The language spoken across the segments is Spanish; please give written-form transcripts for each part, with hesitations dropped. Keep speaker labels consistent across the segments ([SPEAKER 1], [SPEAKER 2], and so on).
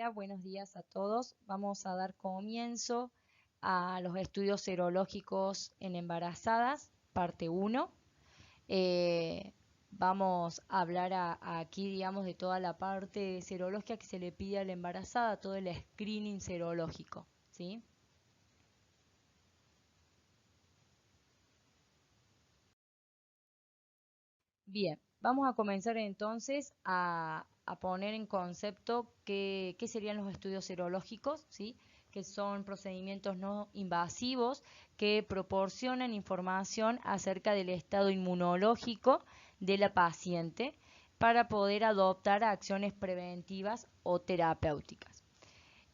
[SPEAKER 1] Hola, buenos días a todos. Vamos a dar comienzo a los estudios serológicos en embarazadas, parte 1. Vamos a hablar aquí, digamos, de toda la parte serológica que se le pide a la embarazada, todo el screening serológico, ¿sí? Bien, vamos a comenzar entonces a poner en concepto qué serían los estudios serológicos, ¿sí? Que son procedimientos no invasivos que proporcionan información acerca del estado inmunológico de la paciente para poder adoptar acciones preventivas o terapéuticas.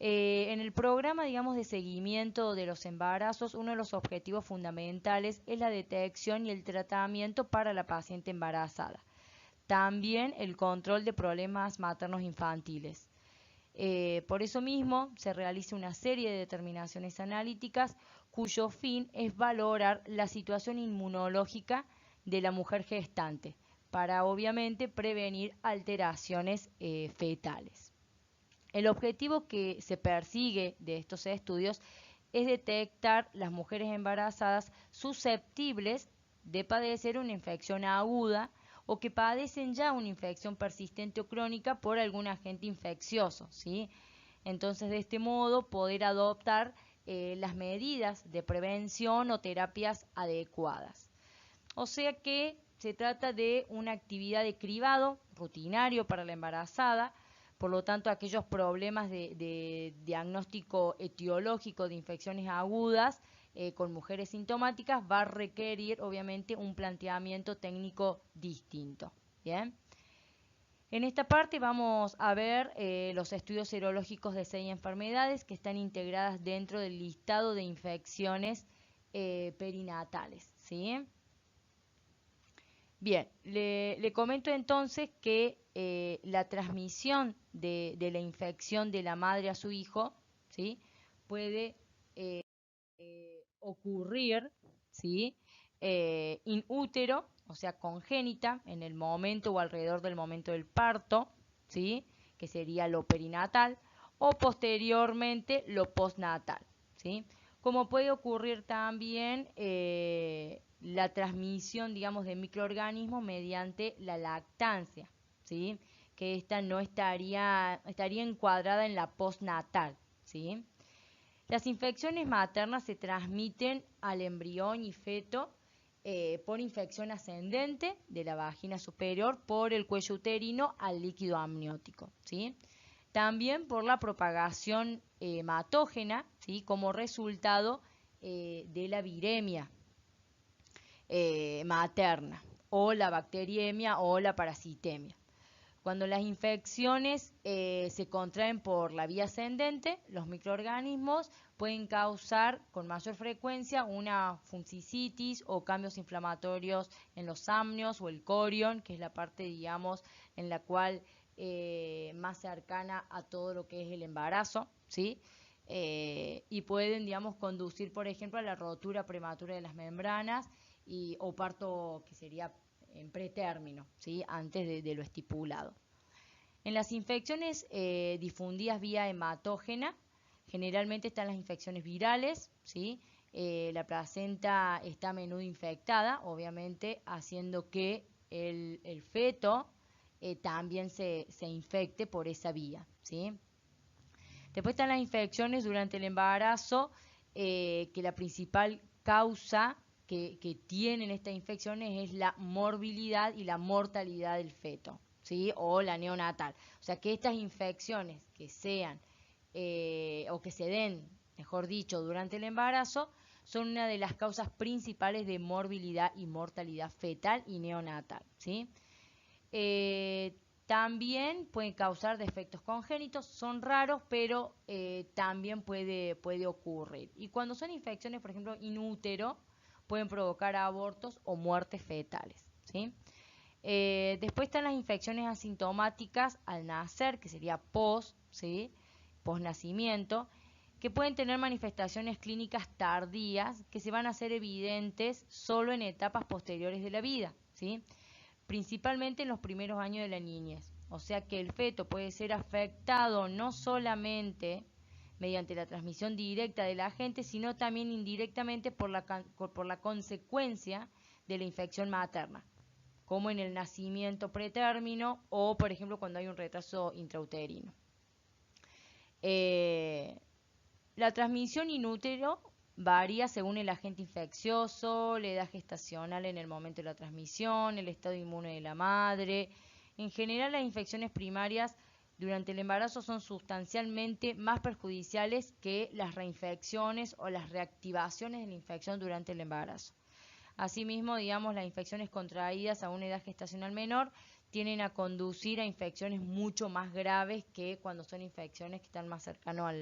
[SPEAKER 1] En el programa, digamos, de seguimiento de los embarazos, uno de los objetivos fundamentales es la detección y el tratamiento para la paciente embarazada. También el control de problemas maternos infantiles. Por eso mismo se realiza una serie de determinaciones analíticas cuyo fin es valorar la situación inmunológica de la mujer gestante para obviamente prevenir alteraciones fetales. El objetivo que se persigue de estos estudios es detectar las mujeres embarazadas susceptibles de padecer una infección aguda o que padecen ya una infección persistente o crónica por algún agente infeccioso, ¿sí? Entonces, de este modo, poder adoptar las medidas de prevención o terapias adecuadas. O sea que se trata de una actividad de cribado rutinario para la embarazada, por lo tanto aquellos problemas de diagnóstico etiológico de infecciones agudas con mujeres sintomáticas va a requerir obviamente un planteamiento técnico distinto. Bien. En esta parte vamos a ver los estudios serológicos de 6 enfermedades que están integradas dentro del listado de infecciones perinatales, ¿sí? Bien, le comento entonces que la transmisión de la infección de la madre a su hijo, ¿sí? Puede ocurrir, ¿sí? In útero, o sea, congénita, en el momento o alrededor del momento del parto, ¿sí? Que sería lo perinatal, o posteriormente lo postnatal, ¿sí? Como puede ocurrir también la transmisión, digamos, de microorganismos mediante la lactancia, ¿sí? Que esta no estaría encuadrada en la postnatal, ¿sí? Las infecciones maternas se transmiten al embrión y feto por infección ascendente de la vagina superior por el cuello uterino al líquido amniótico, ¿sí? También por la propagación hematógena, ¿sí? Como resultado de la viremia materna o la bacteriemia o la parasitemia. Cuando las infecciones se contraen por la vía ascendente, los microorganismos pueden causar con mayor frecuencia una funcicitis o cambios inflamatorios en los amnios o el corion, que es la parte, digamos, en la cual más cercana a todo lo que es el embarazo, ¿sí? Y pueden, digamos, conducir, por ejemplo, a la rotura prematura de las membranas o parto que sería en pretérmino, ¿sí? Antes de lo estipulado. En las infecciones difundidas vía hematógena, generalmente están las infecciones virales, ¿sí? La placenta está a menudo infectada, obviamente haciendo que el feto también se infecte por esa vía, ¿sí? Después están las infecciones durante el embarazo, que la principal causa que tienen estas infecciones es la morbilidad y la mortalidad del feto, ¿sí? O la neonatal. O sea, que estas infecciones que sean o que se den, mejor dicho, durante el embarazo, son una de las causas principales de morbilidad y mortalidad fetal y neonatal, ¿sí? Eh, También pueden causar defectos congénitos, son raros, pero también puede ocurrir. Y cuando son infecciones, por ejemplo, in útero, pueden provocar abortos o muertes fetales, ¿sí? Después están las infecciones asintomáticas al nacer, que sería post, ¿sí? Post-nacimiento, que pueden tener manifestaciones clínicas tardías que se van a hacer evidentes solo en etapas posteriores de la vida, ¿sí? Principalmente en los primeros años de la niñez. O sea que el feto puede ser afectado no solamente mediante la transmisión directa del agente, sino también indirectamente por la consecuencia de la infección materna, como en el nacimiento pretérmino o, por ejemplo, cuando hay un retraso intrauterino. La transmisión in útero varía según el agente infeccioso, la edad gestacional en el momento de la transmisión, el estado inmune de la madre. En general, las infecciones primarias durante el embarazo son sustancialmente más perjudiciales que las reinfecciones o las reactivaciones de la infección durante el embarazo. Asimismo, digamos, las infecciones contraídas a una edad gestacional menor tienden a conducir a infecciones mucho más graves que cuando son infecciones que están más cercanos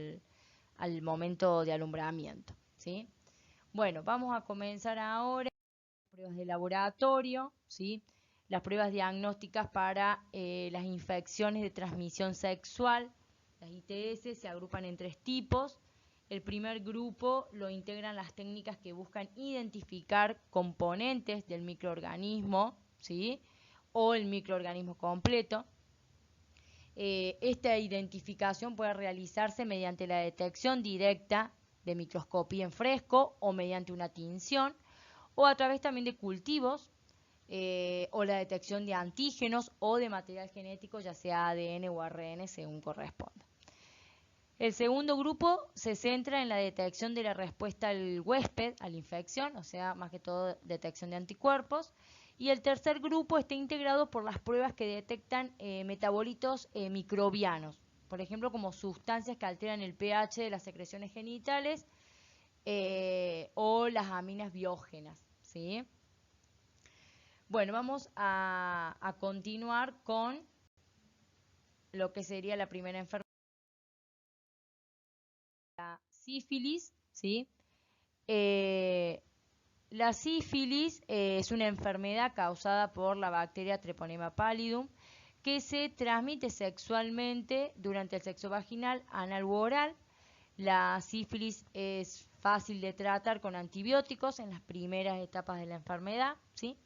[SPEAKER 1] al momento de alumbramiento, ¿sí? Bueno, vamos a comenzar ahora pruebas de laboratorio, ¿sí? Las pruebas diagnósticas para las infecciones de transmisión sexual. Las ITS se agrupan en 3 tipos. El primer grupo lo integran las técnicas que buscan identificar componentes del microorganismo, ¿sí? O el microorganismo completo. Esta identificación puede realizarse mediante la detección directa de microscopía en fresco o mediante una tinción, o a través también de cultivos, o la detección de antígenos o de material genético, ya sea ADN o ARN, según corresponda. El segundo grupo se centra en la detección de la respuesta al huésped, a la infección, o sea, más que todo detección de anticuerpos. Y el tercer grupo está integrado por las pruebas que detectan metabolitos microbianos, por ejemplo, como sustancias que alteran el pH de las secreciones genitales o las aminas biógenas, ¿sí? Bueno, vamos a continuar con lo que sería la primera enfermedad, la sífilis, ¿sí? La sífilis es una enfermedad causada por la bacteria Treponema pallidum que se transmite sexualmente durante el sexo vaginal, anal u oral. La sífilis es fácil de tratar con antibióticos en las primeras etapas de la enfermedad, ¿sí?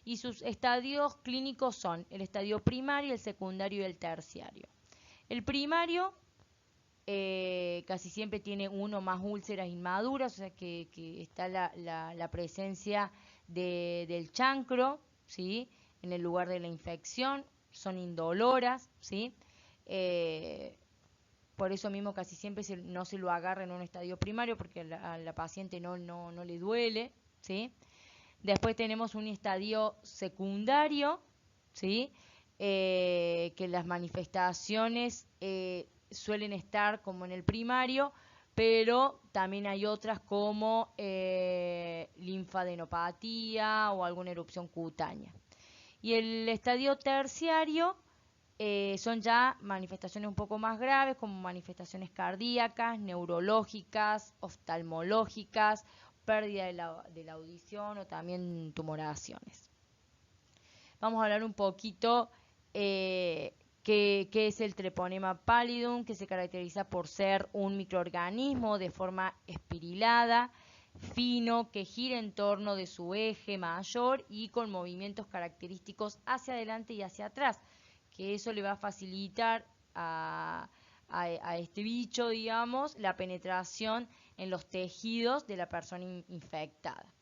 [SPEAKER 1] Y sus estadios clínicos son el estadio primario, el secundario y el terciario. El primario casi siempre tiene uno o más úlceras inmaduras, o sea que está la presencia del chancro, ¿sí? En el lugar de la infección, son indoloras, ¿sí? Por eso mismo casi siempre no se lo agarra en un estadio primario porque a la paciente no le duele, ¿sí? Después tenemos un estadio secundario, ¿sí? Que las manifestaciones suelen estar como en el primario, pero también hay otras como linfadenopatía o alguna erupción cutánea. Y el estadio terciario son ya manifestaciones un poco más graves, como manifestaciones cardíacas, neurológicas, oftalmológicas, pérdida de la audición o también tumoraciones. Vamos a hablar un poquito qué es el Treponema pallidum, que se caracteriza por ser un microorganismo de forma espirilada, fino, que gira en torno de su eje mayor y con movimientos característicos hacia adelante y hacia atrás, que eso le va a facilitar a este bicho, digamos, la penetración en los tejidos de la persona infectada.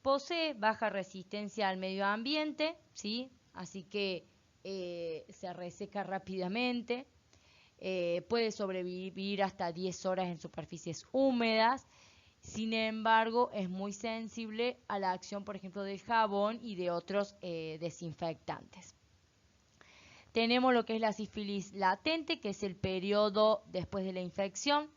[SPEAKER 1] Posee baja resistencia al medio ambiente, ¿sí? Así que se reseca rápidamente, puede sobrevivir hasta 10 horas en superficies húmedas. Sin embargo, es muy sensible a la acción, por ejemplo, del jabón y de otros desinfectantes. Tenemos lo que es la sífilis latente, que es el periodo después de la infección.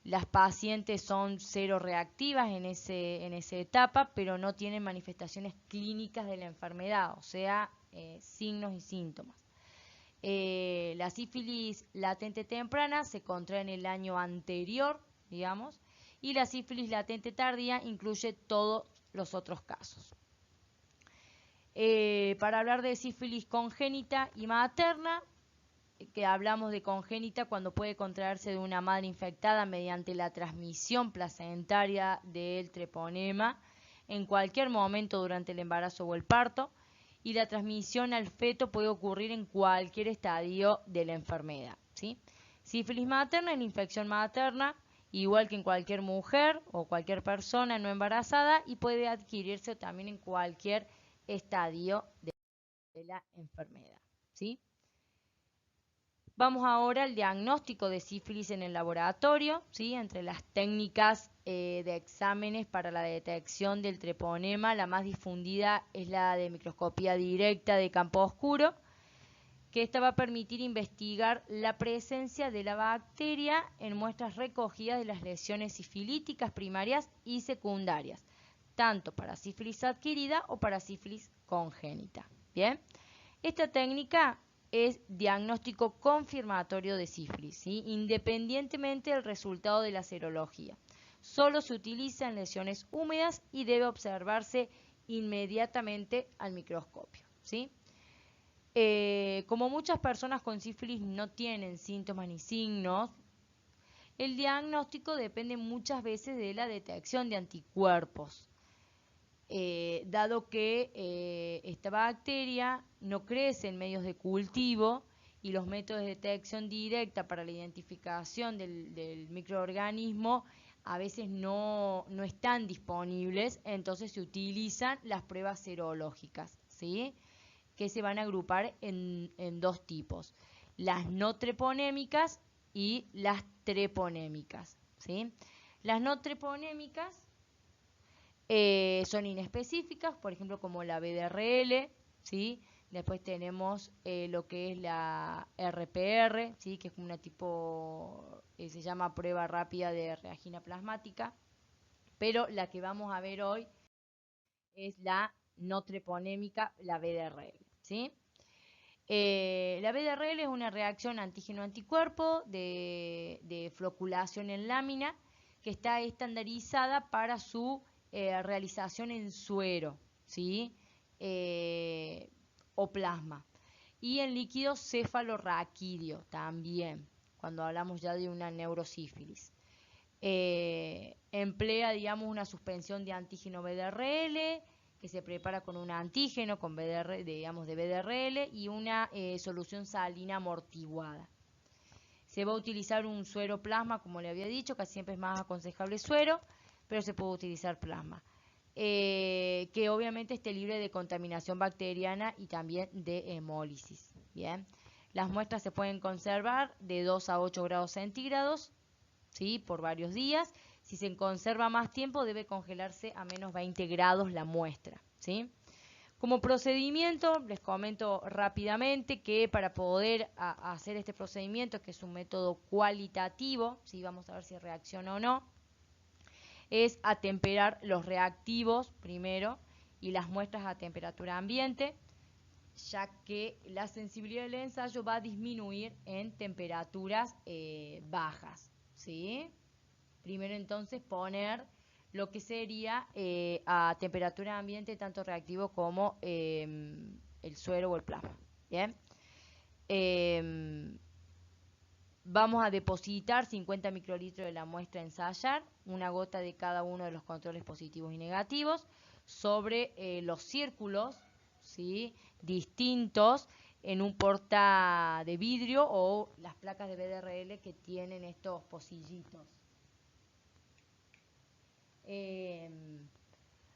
[SPEAKER 1] Las pacientes son cero reactivas en esa etapa, pero no tienen manifestaciones clínicas de la enfermedad, o sea, signos y síntomas. La sífilis latente temprana se contrae en el año anterior, digamos, y la sífilis latente tardía incluye todos los otros casos. Para hablar de sífilis congénita y materna, que hablamos de congénita cuando puede contraerse de una madre infectada mediante la transmisión placentaria del treponema en cualquier momento durante el embarazo o el parto, y la transmisión al feto puede ocurrir en cualquier estadio de la enfermedad, ¿sí? Sífilis materna es la infección materna, igual que en cualquier mujer o cualquier persona no embarazada, y puede adquirirse también en cualquier estadio de la enfermedad, ¿sí? Vamos ahora al diagnóstico de sífilis en el laboratorio, ¿sí? Entre las técnicas de exámenes para la detección del treponema, la más difundida es la de microscopía directa de campo oscuro, que esta va a permitir investigar la presencia de la bacteria en muestras recogidas de las lesiones sifilíticas primarias y secundarias, tanto para sífilis adquirida o para sífilis congénita. Bien, esta técnica es diagnóstico confirmatorio de sífilis, ¿sí? Independientemente del resultado de la serología. Solo se utiliza en lesiones húmedas y debe observarse inmediatamente al microscopio, ¿sí? Como muchas personas con sífilis no tienen síntomas ni signos, el diagnóstico depende muchas veces de la detección de anticuerpos. Dado que esta bacteria no crece en medios de cultivo y los métodos de detección directa para la identificación del microorganismo a veces no están disponibles, entonces se utilizan las pruebas serológicas, ¿sí? Que se van a agrupar en dos tipos, las no treponémicas y las treponémicas, ¿sí? Las no treponémicas son inespecíficas, por ejemplo, como la BDRL, ¿sí? Después tenemos lo que es la RPR, ¿sí? Que es una tipo, se llama prueba rápida de reagina plasmática, pero la que vamos a ver hoy es la no treponémica, la BDRL, ¿sí? La BDRL es una reacción antígeno-anticuerpo de floculación en lámina que está estandarizada para su realización en suero, ¿sí? O plasma. Y en líquido cefalorraquídeo también, cuando hablamos ya de una neurosífilis. Emplea, digamos, una suspensión de antígeno BDRL que se prepara con un antígeno con BDR, digamos, de BDRL y una solución salina amortiguada. Se va a utilizar un suero plasma, como le había dicho, casi siempre es más aconsejable suero, pero se puede utilizar plasma. Que obviamente esté libre de contaminación bacteriana y también de hemólisis. Bien, las muestras se pueden conservar de 2 a 8 grados centígrados, ¿sí? Por varios días. Si se conserva más tiempo, debe congelarse a menos 20 grados la muestra, ¿sí? Como procedimiento, les comento rápidamente que para poder hacer este procedimiento, que es un método cualitativo, ¿sí? Vamos a ver si reacciona o no, es atemperar los reactivos primero y las muestras a temperatura ambiente, ya que la sensibilidad del ensayo va a disminuir en temperaturas bajas, ¿sí? Primero entonces poner lo que sería a temperatura ambiente tanto reactivo como el suero o el plasma. Bien. Vamos a depositar 50 microlitros de la muestra a ensayar, una gota de cada uno de los controles positivos y negativos, sobre los círculos, ¿sí? Distintos en un porta de vidrio o las placas de BDRL que tienen estos pocillitos.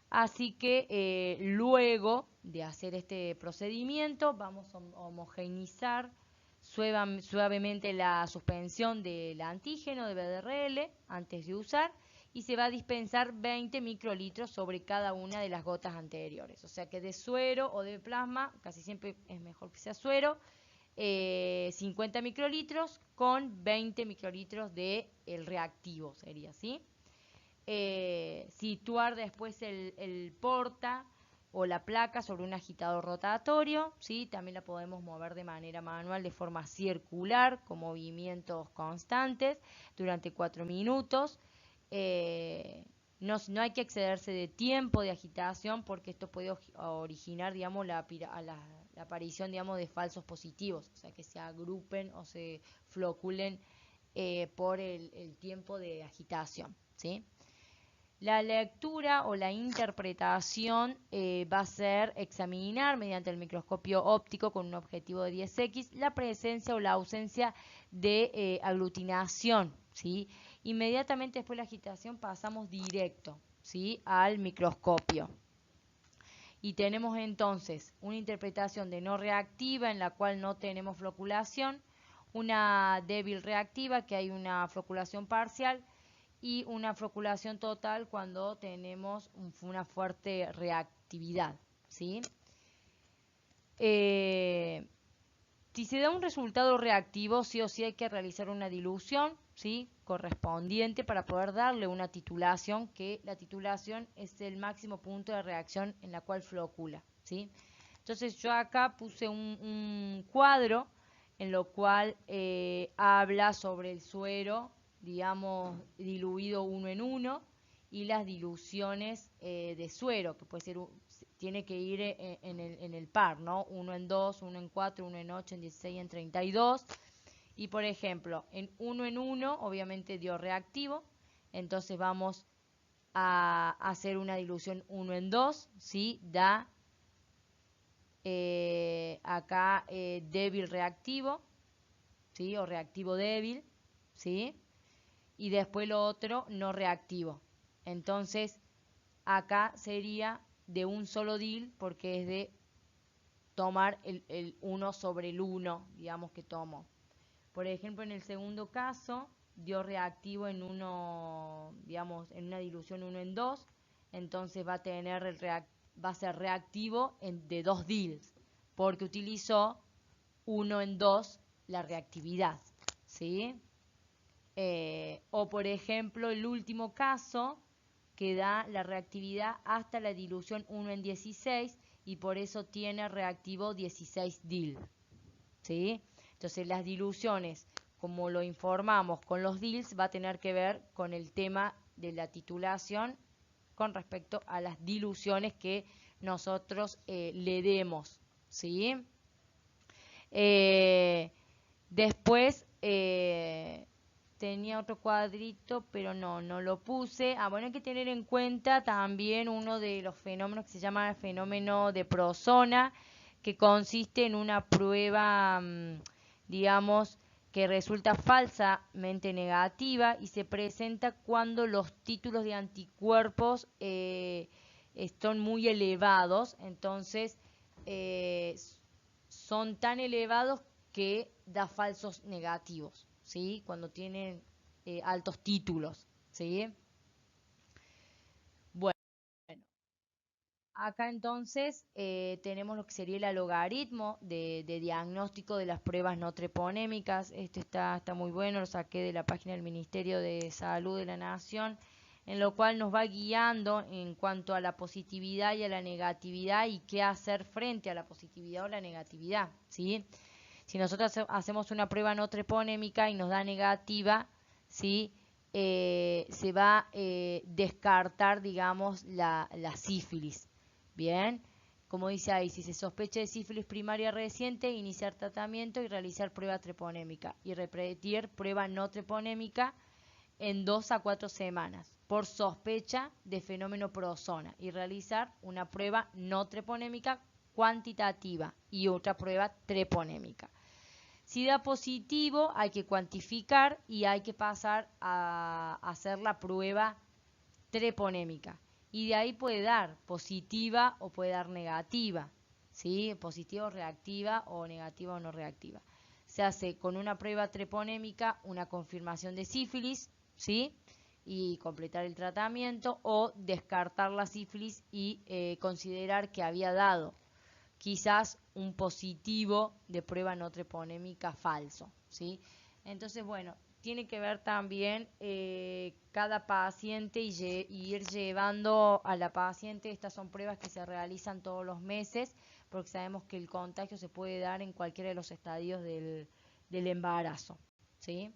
[SPEAKER 1] Así que luego de hacer este procedimiento vamos a homogeneizar suavemente la suspensión del antígeno de BDRL antes de usar y se va a dispensar 20 microlitros sobre cada una de las gotas anteriores. O sea que de suero o de plasma, casi siempre es mejor que sea suero, 50 microlitros con 20 microlitros de el reactivo sería, ¿sí? Situar después el porta o la placa sobre un agitador rotatorio, ¿sí? También la podemos mover de manera manual de forma circular con movimientos constantes durante 4 minutos. No hay que excederse de tiempo de agitación porque esto puede originar, digamos, la aparición, digamos, de falsos positivos, o sea, que se agrupen o se floculen por el tiempo de agitación, ¿sí? La lectura o la interpretación va a ser examinar mediante el microscopio óptico con un objetivo de 10X la presencia o la ausencia de aglutinación, ¿sí? Inmediatamente después de la agitación pasamos directo, ¿sí?, al microscopio. Y tenemos entonces una interpretación de no reactiva en la cual no tenemos floculación, una débil reactiva que hay una floculación parcial y una floculación total cuando tenemos una fuerte reactividad, ¿sí? Si se da un resultado reactivo, sí o sí hay que realizar una dilución, ¿sí?, correspondiente para poder darle una titulación, que la titulación es el máximo punto de reacción en la cual flocula, ¿sí? Entonces yo acá puse un cuadro en lo cual habla sobre el suero, digamos, diluido 1 en 1 y las diluciones de suero, que puede ser tiene que ir en el par, ¿no? 1 en 2, 1 en 4, 1 en 8, en 16, en 32. Y por ejemplo, en 1 en 1, obviamente dio reactivo, entonces vamos a hacer una dilución 1 en 2, ¿sí? Da acá débil reactivo, ¿sí?, o reactivo débil, ¿sí? Y después lo otro no reactivo. Entonces, acá sería de un solo DIL porque es de tomar el 1 sobre el 1, digamos, que tomo. Por ejemplo, en el segundo caso, dio reactivo en uno, digamos, en una dilución 1 en 2, entonces va a tener va a ser reactivo de 2 DILs, porque utilizó 1 en 2 la reactividad, ¿sí? O por ejemplo, el último caso, que da la reactividad hasta la dilución 1 en 16 y por eso tiene reactivo 16 DIL, ¿sí? Entonces las diluciones, como lo informamos con los DILs, va a tener que ver con el tema de la titulación con respecto a las diluciones que nosotros le demos, ¿sí? Después tenía otro cuadrito, pero no lo puse. Bueno, hay que tener en cuenta también uno de los fenómenos que se llama el fenómeno de Prozona, que consiste en una prueba, digamos, que resulta falsamente negativa y se presenta cuando los títulos de anticuerpos están muy elevados. Entonces, son tan elevados que da falsos negativos, ¿sí?, cuando tienen altos títulos, ¿sí? Bueno, acá entonces tenemos lo que sería el algoritmo de diagnóstico de las pruebas no treponémicas. Este está muy bueno, lo saqué de la página del Ministerio de Salud de la Nación, en lo cual nos va guiando en cuanto a la positividad y a la negatividad y qué hacer frente a la positividad o la negatividad, ¿sí? Si nosotros hacemos una prueba no treponémica y nos da negativa, ¿sí?, se va a descartar, digamos, la sífilis. Bien, como dice ahí, si se sospecha de sífilis primaria reciente, iniciar tratamiento y realizar prueba treponémica y repetir prueba no treponémica en 2 a 4 semanas por sospecha de fenómeno Prozona y realizar una prueba no treponémica cuantitativa y otra prueba treponémica. Si da positivo, hay que cuantificar y hay que pasar a hacer la prueba treponémica. Y de ahí puede dar positiva o puede dar negativa, ¿sí? Positiva o reactiva o negativa o no reactiva. Se hace con una prueba treponémica una confirmación de sífilis, ¿sí?, y completar el tratamiento, o descartar la sífilis y considerar que había dado quizás un positivo de prueba no treponémica falso, ¿sí? Entonces, bueno, tiene que ver también cada paciente y ir llevando a la paciente. Estas son pruebas que se realizan todos los meses porque sabemos que el contagio se puede dar en cualquiera de los estadios del embarazo, ¿sí?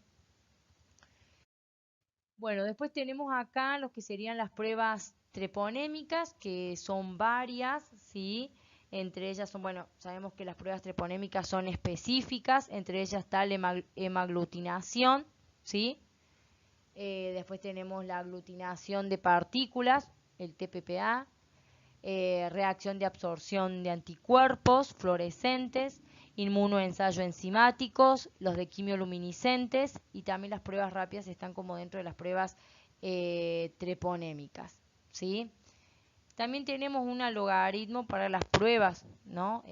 [SPEAKER 1] Bueno, después tenemos acá los que serían las pruebas treponémicas, que son varias, ¿sí? Entre ellas son, bueno, sabemos que las pruebas treponémicas son específicas, entre ellas está la hemaglutinación, ¿sí? Después tenemos la aglutinación de partículas, el TPPA, reacción de absorción de anticuerpos fluorescentes, inmunoensayo enzimáticos, los de quimioluminiscentes y también las pruebas rápidas están como dentro de las pruebas treponémicas, ¿sí? También tenemos un logaritmo para las pruebas, ¿no?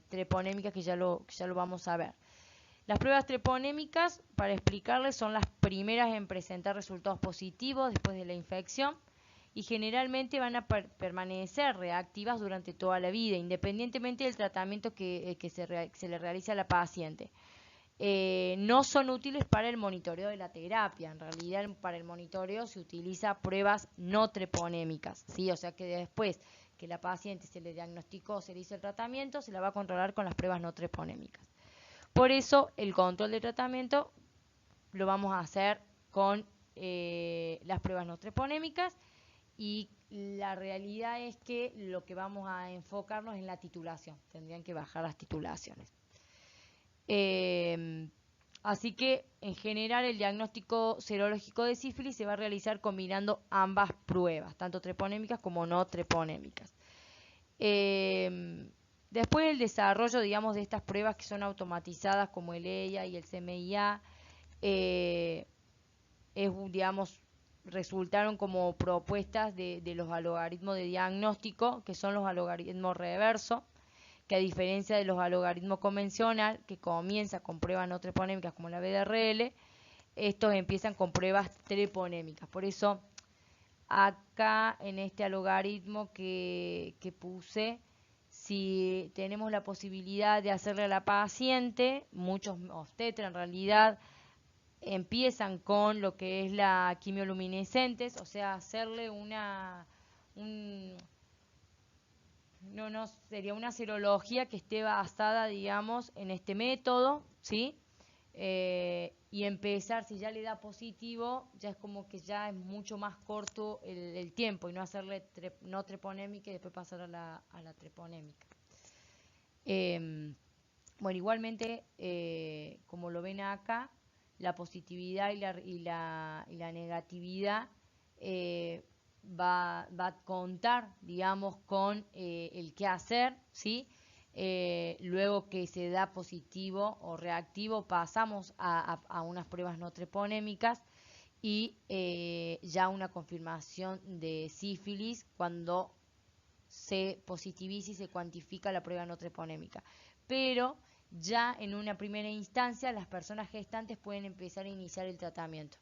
[SPEAKER 1] Treponémicas que ya lo vamos a ver. Las pruebas treponémicas, para explicarles, son las primeras en presentar resultados positivos después de la infección y generalmente van a permanecer reactivas durante toda la vida, independientemente del tratamiento que se le realice a la paciente. No son útiles para el monitoreo de la terapia. En realidad, para el monitoreo se utiliza pruebas no treponémicas, ¿sí? O sea que después que la paciente se le diagnosticó, se le hizo el tratamiento, se la va a controlar con las pruebas no treponémicas. Por eso, el control de tratamiento lo vamos a hacer con las pruebas no treponémicas y la realidad es que lo que vamos a enfocarnos en la titulación. Tendrían que bajar las titulaciones. Así que en general el diagnóstico serológico de sífilis se va a realizar combinando ambas pruebas, tanto treponémicas como no treponémicas. Después el desarrollo, digamos, de estas pruebas que son automatizadas como el EIA y el CMIA, digamos, resultaron como propuestas de los algoritmos de diagnóstico, que son los algoritmos reverso, que a diferencia de los algoritmos convencional, que comienza con pruebas no treponémicas como la BDRL, estos empiezan con pruebas treponémicas. Por eso, acá en este algoritmo que puse, si tenemos la posibilidad de hacerle a la paciente, muchos obstetras en realidad empiezan con lo que es la quimioluminescentes, o sea, hacerle sería una serología que esté basada, digamos, en este método, ¿sí? Y empezar, si ya le da positivo, ya es como que ya es mucho más corto el tiempo y no hacerle no treponémica y después pasar a la treponémica. Bueno, igualmente, como lo ven acá, la positividad y la negatividad va a contar, digamos, con el qué hacer, ¿sí? Luego que se da positivo o reactivo, pasamos a unas pruebas no treponémicas y ya una confirmación de sífilis cuando se positiviza y se cuantifica la prueba no treponémica. Pero ya en una primera instancia las personas gestantes pueden empezar a iniciar el tratamiento.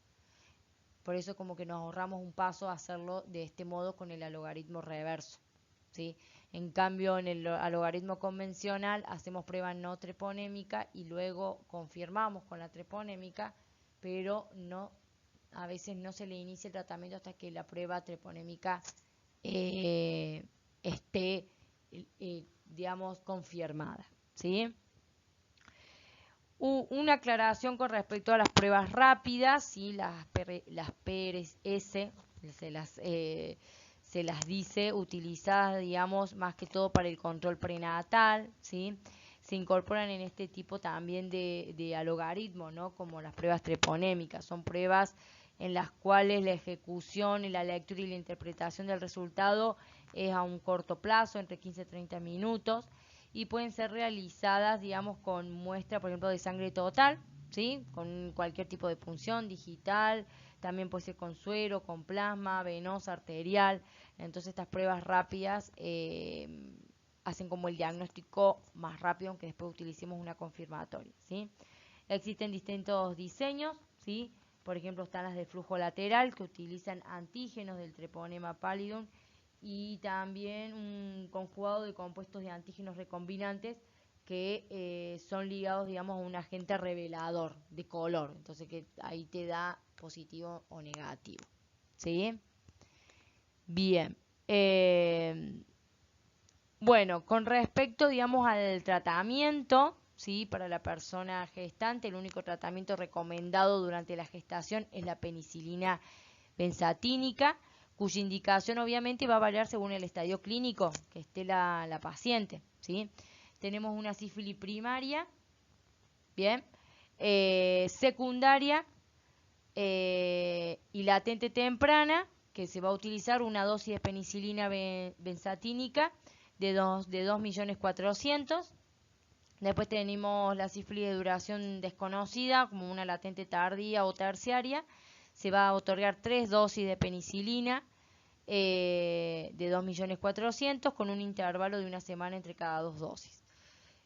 [SPEAKER 1] Por eso como que nos ahorramos un paso a hacerlo de este modo con el logaritmo reverso, ¿sí? En cambio, en el logaritmo convencional hacemos prueba no treponémica y luego confirmamos con la treponémica, pero a veces no se le inicia el tratamiento hasta que la prueba treponémica esté, digamos, confirmada, ¿sí? Una aclaración con respecto a las pruebas rápidas, ¿sí? Las PRS se las dice utilizadas, digamos, más que todo para el control prenatal, ¿sí? Se incorporan en este tipo también de logaritmos, ¿no? Como las pruebas treponémicas. Son pruebas en las cuales la ejecución y la lectura y la interpretación del resultado es a un corto plazo, entre 15 y 30 minutos. Y pueden ser realizadas, digamos, con muestra, por ejemplo, de sangre total, ¿sí? Con cualquier tipo de punción digital, también puede ser con suero, con plasma, venosa, arterial. Entonces estas pruebas rápidas hacen como el diagnóstico más rápido, aunque después utilicemos una confirmatoria, ¿sí? Existen distintos diseños, ¿sí? Por ejemplo, están las de flujo lateral, que utilizan antígenos del treponema pallidum, y también un conjugado de compuestos de antígenos recombinantes que son ligados, digamos, a un agente revelador de color. Entonces, que ahí te da positivo o negativo, ¿sí? Bien. Bueno, con respecto, digamos, al tratamiento, ¿sí? Para la persona gestante, el único tratamiento recomendado durante la gestación es la penicilina benzatínica, cuya indicación obviamente va a variar según el estadio clínico que esté la paciente, ¿sí? Tenemos una sífilis primaria, bien, secundaria, y latente temprana, que se va a utilizar una dosis de penicilina benzatínica de 2.400.000. Después tenemos la sífilis de duración desconocida, como una latente tardía o terciaria. Se va a otorgar 3 dosis de penicilina de 2.400.000 con un intervalo de una semana entre cada 2 dosis.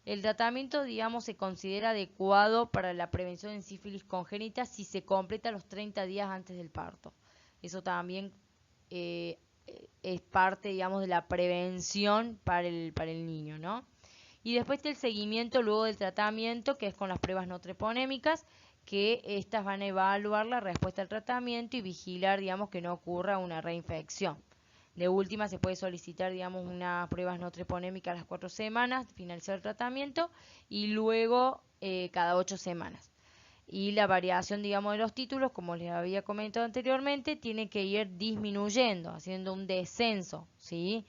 [SPEAKER 1] El tratamiento, digamos, se considera adecuado para la prevención de sífilis congénita si se completa los 30 días antes del parto. Eso también es parte, digamos, de la prevención para el niño, ¿no? Y después está el seguimiento luego del tratamiento, que es con las pruebas no treponémicas, que estas van a evaluar la respuesta al tratamiento y vigilar, digamos, que no ocurra una reinfección. De última, se puede solicitar, digamos, unas pruebas no treponémicas a las 4 semanas, finalizar el tratamiento, y luego cada 8 semanas. Y la variación, digamos, de los títulos, como les había comentado anteriormente, tiene que ir disminuyendo, haciendo un descenso, ¿sí?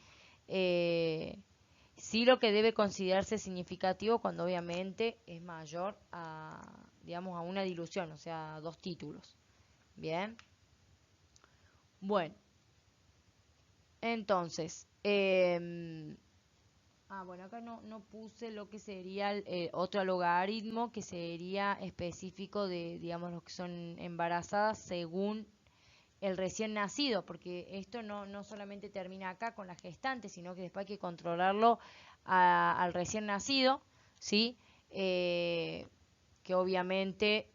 [SPEAKER 1] Sí, lo que debe considerarse significativo cuando obviamente es mayor a, digamos, a una dilución, o sea, 2 títulos. Bien. Bueno, entonces, bueno, acá no puse lo que sería otro logaritmo que sería específico de, digamos, los que son embarazadas según el recién nacido, porque esto no solamente termina acá con la gestante, sino que después hay que controlarlo al recién nacido, ¿sí? Que obviamente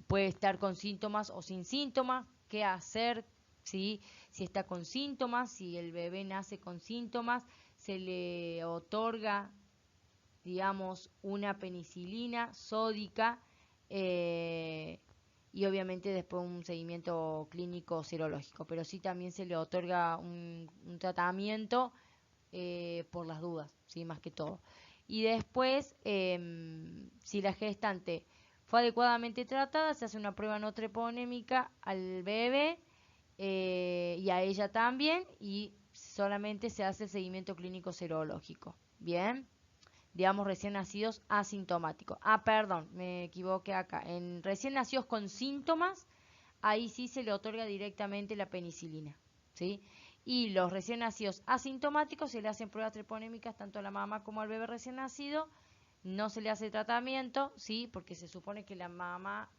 [SPEAKER 1] puede estar con síntomas o sin síntomas, qué hacer, ¿sí? Si está con síntomas, si el bebé nace con síntomas, se le otorga, digamos, una penicilina sódica y obviamente después un seguimiento clínico serológico, pero sí también se le otorga un tratamiento por las dudas, ¿sí? Más que todo. Y después, si la gestante fue adecuadamente tratada, se hace una prueba no treponémica al bebé y a ella también, y solamente se hace el seguimiento clínico serológico. Bien, digamos recién nacidos asintomáticos. Perdón, me equivoqué acá. En recién nacidos con síntomas, ahí sí se le otorga directamente la penicilina, ¿sí? Y los recién nacidos asintomáticos se le hacen pruebas treponémicas tanto a la mamá como al bebé recién nacido. No se le hace tratamiento, ¿sí? Porque se supone que la mamá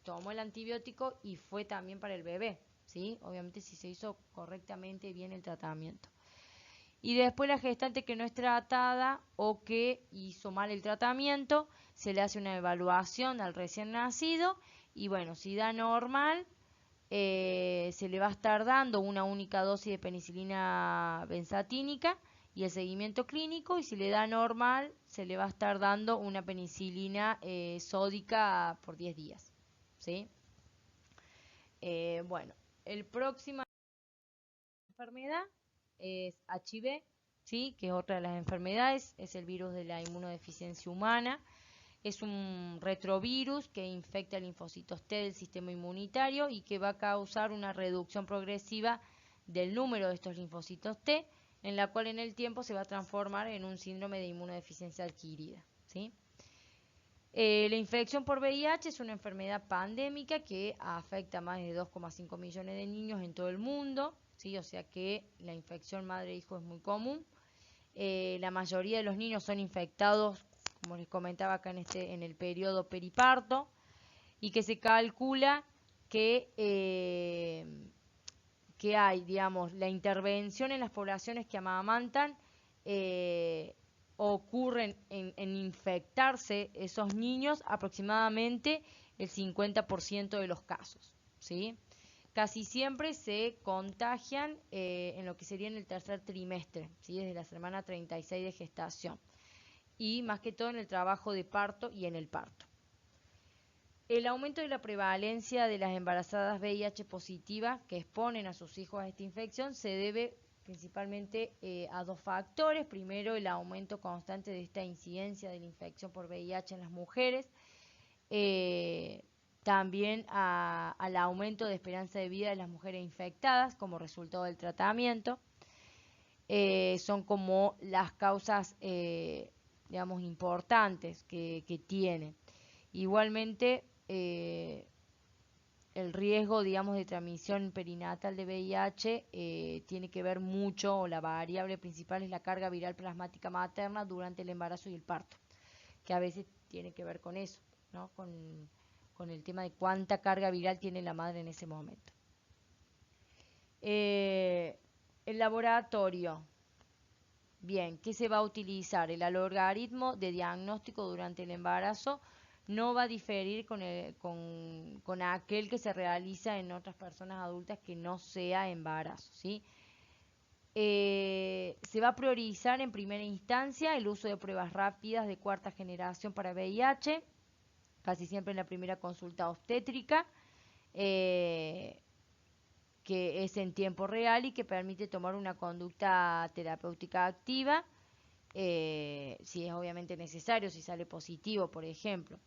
[SPEAKER 1] tomó el antibiótico y fue también para el bebé, ¿sí? Obviamente si se hizo correctamente bien el tratamiento. Y después la gestante que no es tratada o que hizo mal el tratamiento, se le hace una evaluación al recién nacido y bueno, si da normal, se le va a estar dando una única dosis de penicilina benzatínica y el seguimiento clínico, y si le da normal, se le va a estar dando una penicilina sódica por 10 días. ¿Sí? Bueno, el próximo enfermedad es HIV, ¿sí? Que es otra de las enfermedades, es el virus de la inmunodeficiencia humana. Es un retrovirus que infecta linfocitos T del sistema inmunitario y que va a causar una reducción progresiva del número de estos linfocitos T, en la cual en el tiempo se va a transformar en un síndrome de inmunodeficiencia adquirida, ¿sí? La infección por VIH es una enfermedad pandémica que afecta a más de 2,5 millones de niños en todo el mundo, ¿sí? O sea que la infección madre-hijo es muy común. La mayoría de los niños son infectados, como les comentaba acá en el periodo periparto, y que se calcula que hay, digamos, la intervención en las poblaciones que amamantan ocurren en infectarse esos niños aproximadamente el 50% de los casos, ¿sí? Casi siempre se contagian en lo que sería en el tercer trimestre, ¿sí? Desde la semana 36 de gestación, y más que todo en el trabajo de parto y en el parto. El aumento de la prevalencia de las embarazadas VIH positivas que exponen a sus hijos a esta infección se debe principalmente a 2 factores. Primero, el aumento constante de esta incidencia de la infección por VIH en las mujeres. También al aumento de esperanza de vida de las mujeres infectadas como resultado del tratamiento. Son como las causas, digamos, importantes que tiene. Igualmente, el riesgo, digamos, de transmisión perinatal de VIH tiene que ver mucho, o la variable principal es la carga viral plasmática materna durante el embarazo y el parto, que a veces tiene que ver con eso, ¿no? Con el tema de cuánta carga viral tiene la madre en ese momento. El laboratorio. Bien, ¿qué se va a utilizar? El algoritmo de diagnóstico durante el embarazo no va a diferir con aquel que se realiza en otras personas adultas que no sea embarazo, ¿sí? Se va a priorizar en primera instancia el uso de pruebas rápidas de cuarta generación para VIH, casi siempre en la primera consulta obstétrica, que es en tiempo real y que permite tomar una conducta terapéutica activa, si es obviamente necesario, si sale positivo, por ejemplo.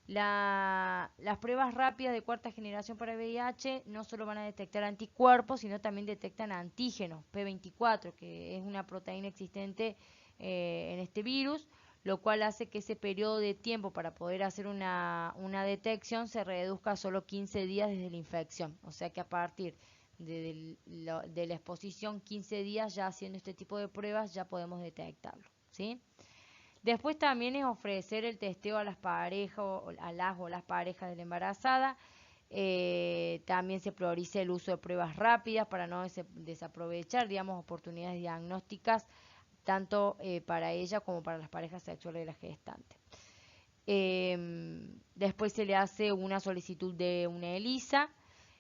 [SPEAKER 1] Las pruebas rápidas de cuarta generación para VIH no solo van a detectar anticuerpos, sino también detectan antígenos, P24, que es una proteína existente en este virus, lo cual hace que ese periodo de tiempo para poder hacer una detección se reduzca a solo 15 días desde la infección. O sea que a partir de la exposición, 15 días ya haciendo este tipo de pruebas, ya podemos detectarlo, ¿sí? Después también es ofrecer el testeo a las parejas o a las parejas de la embarazada. También se prioriza el uso de pruebas rápidas para no desaprovechar, digamos, oportunidades diagnósticas tanto para ella como para las parejas sexuales de la gestante. Después se le hace una solicitud de una ELISA.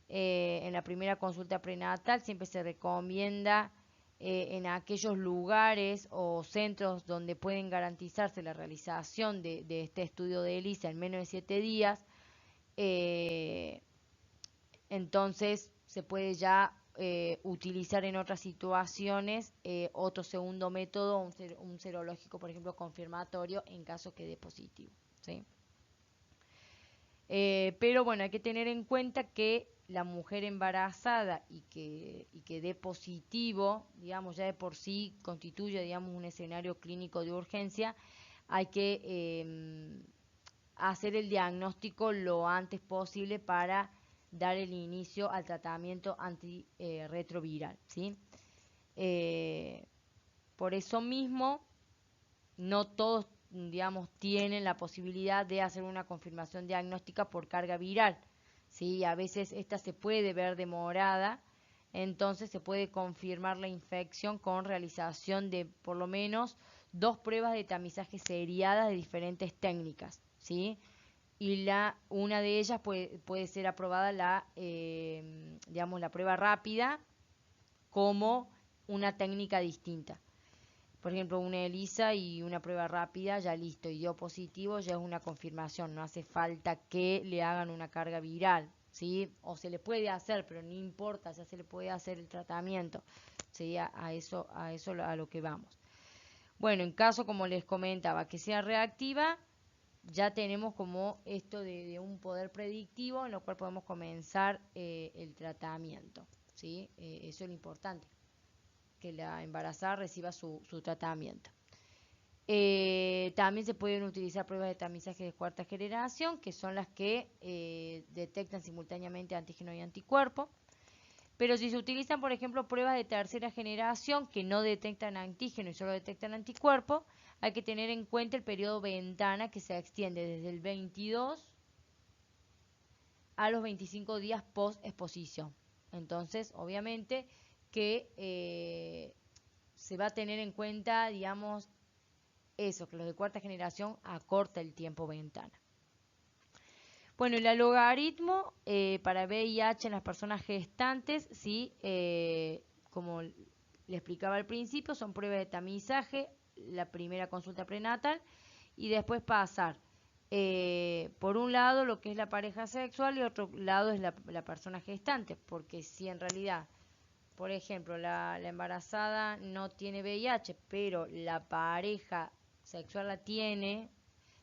[SPEAKER 1] En la primera consulta prenatal siempre se recomienda en aquellos lugares o centros donde pueden garantizarse la realización de este estudio de ELISA en menos de 7 días, entonces se puede ya utilizar en otras situaciones otro segundo método, un serológico, por ejemplo, confirmatorio, en caso que dé positivo, ¿sí? Pero bueno, hay que tener en cuenta que la mujer embarazada y que dé positivo, digamos, ya de por sí constituye, digamos, un escenario clínico de urgencia, hay que hacer el diagnóstico lo antes posible para dar el inicio al tratamiento antirretroviral, ¿sí? Por eso mismo, no todos, digamos, tienen la posibilidad de hacer una confirmación diagnóstica por carga viral, ¿sí? A veces esta se puede ver demorada, entonces se puede confirmar la infección con realización de por lo menos 2 pruebas de tamizaje seriadas de diferentes técnicas, ¿sí? Y una de ellas puede ser aprobada digamos, la prueba rápida como una técnica distinta. Por ejemplo, una ELISA y una prueba rápida, ya listo, y dio positivo, ya es una confirmación, no hace falta que le hagan una carga viral, ¿sí? O se le puede hacer, pero no importa, ya se le puede hacer el tratamiento, ¿sí? A eso a lo que vamos. Bueno, en caso, como les comentaba, que sea reactiva, ya tenemos como esto de un poder predictivo en lo cual podemos comenzar el tratamiento, ¿sí? Eso es lo importante, que la embarazada reciba su tratamiento. También se pueden utilizar pruebas de tamizaje de cuarta generación, que son las que detectan simultáneamente antígeno y anticuerpo. Pero si se utilizan, por ejemplo, pruebas de tercera generación que no detectan antígeno y solo detectan anticuerpo, hay que tener en cuenta el periodo ventana que se extiende desde el 22 a los 25 días post exposición. Entonces, obviamente que se va a tener en cuenta, digamos, eso, que los de cuarta generación acorta el tiempo ventana. Bueno, el logaritmo para VIH en las personas gestantes, ¿sí? Como le explicaba al principio, son pruebas de tamizaje, la primera consulta prenatal, y después pasar por un lado lo que es la pareja sexual y otro lado es la persona gestante, porque si en realidad, por ejemplo, la embarazada no tiene VIH, pero la pareja sexual la tiene,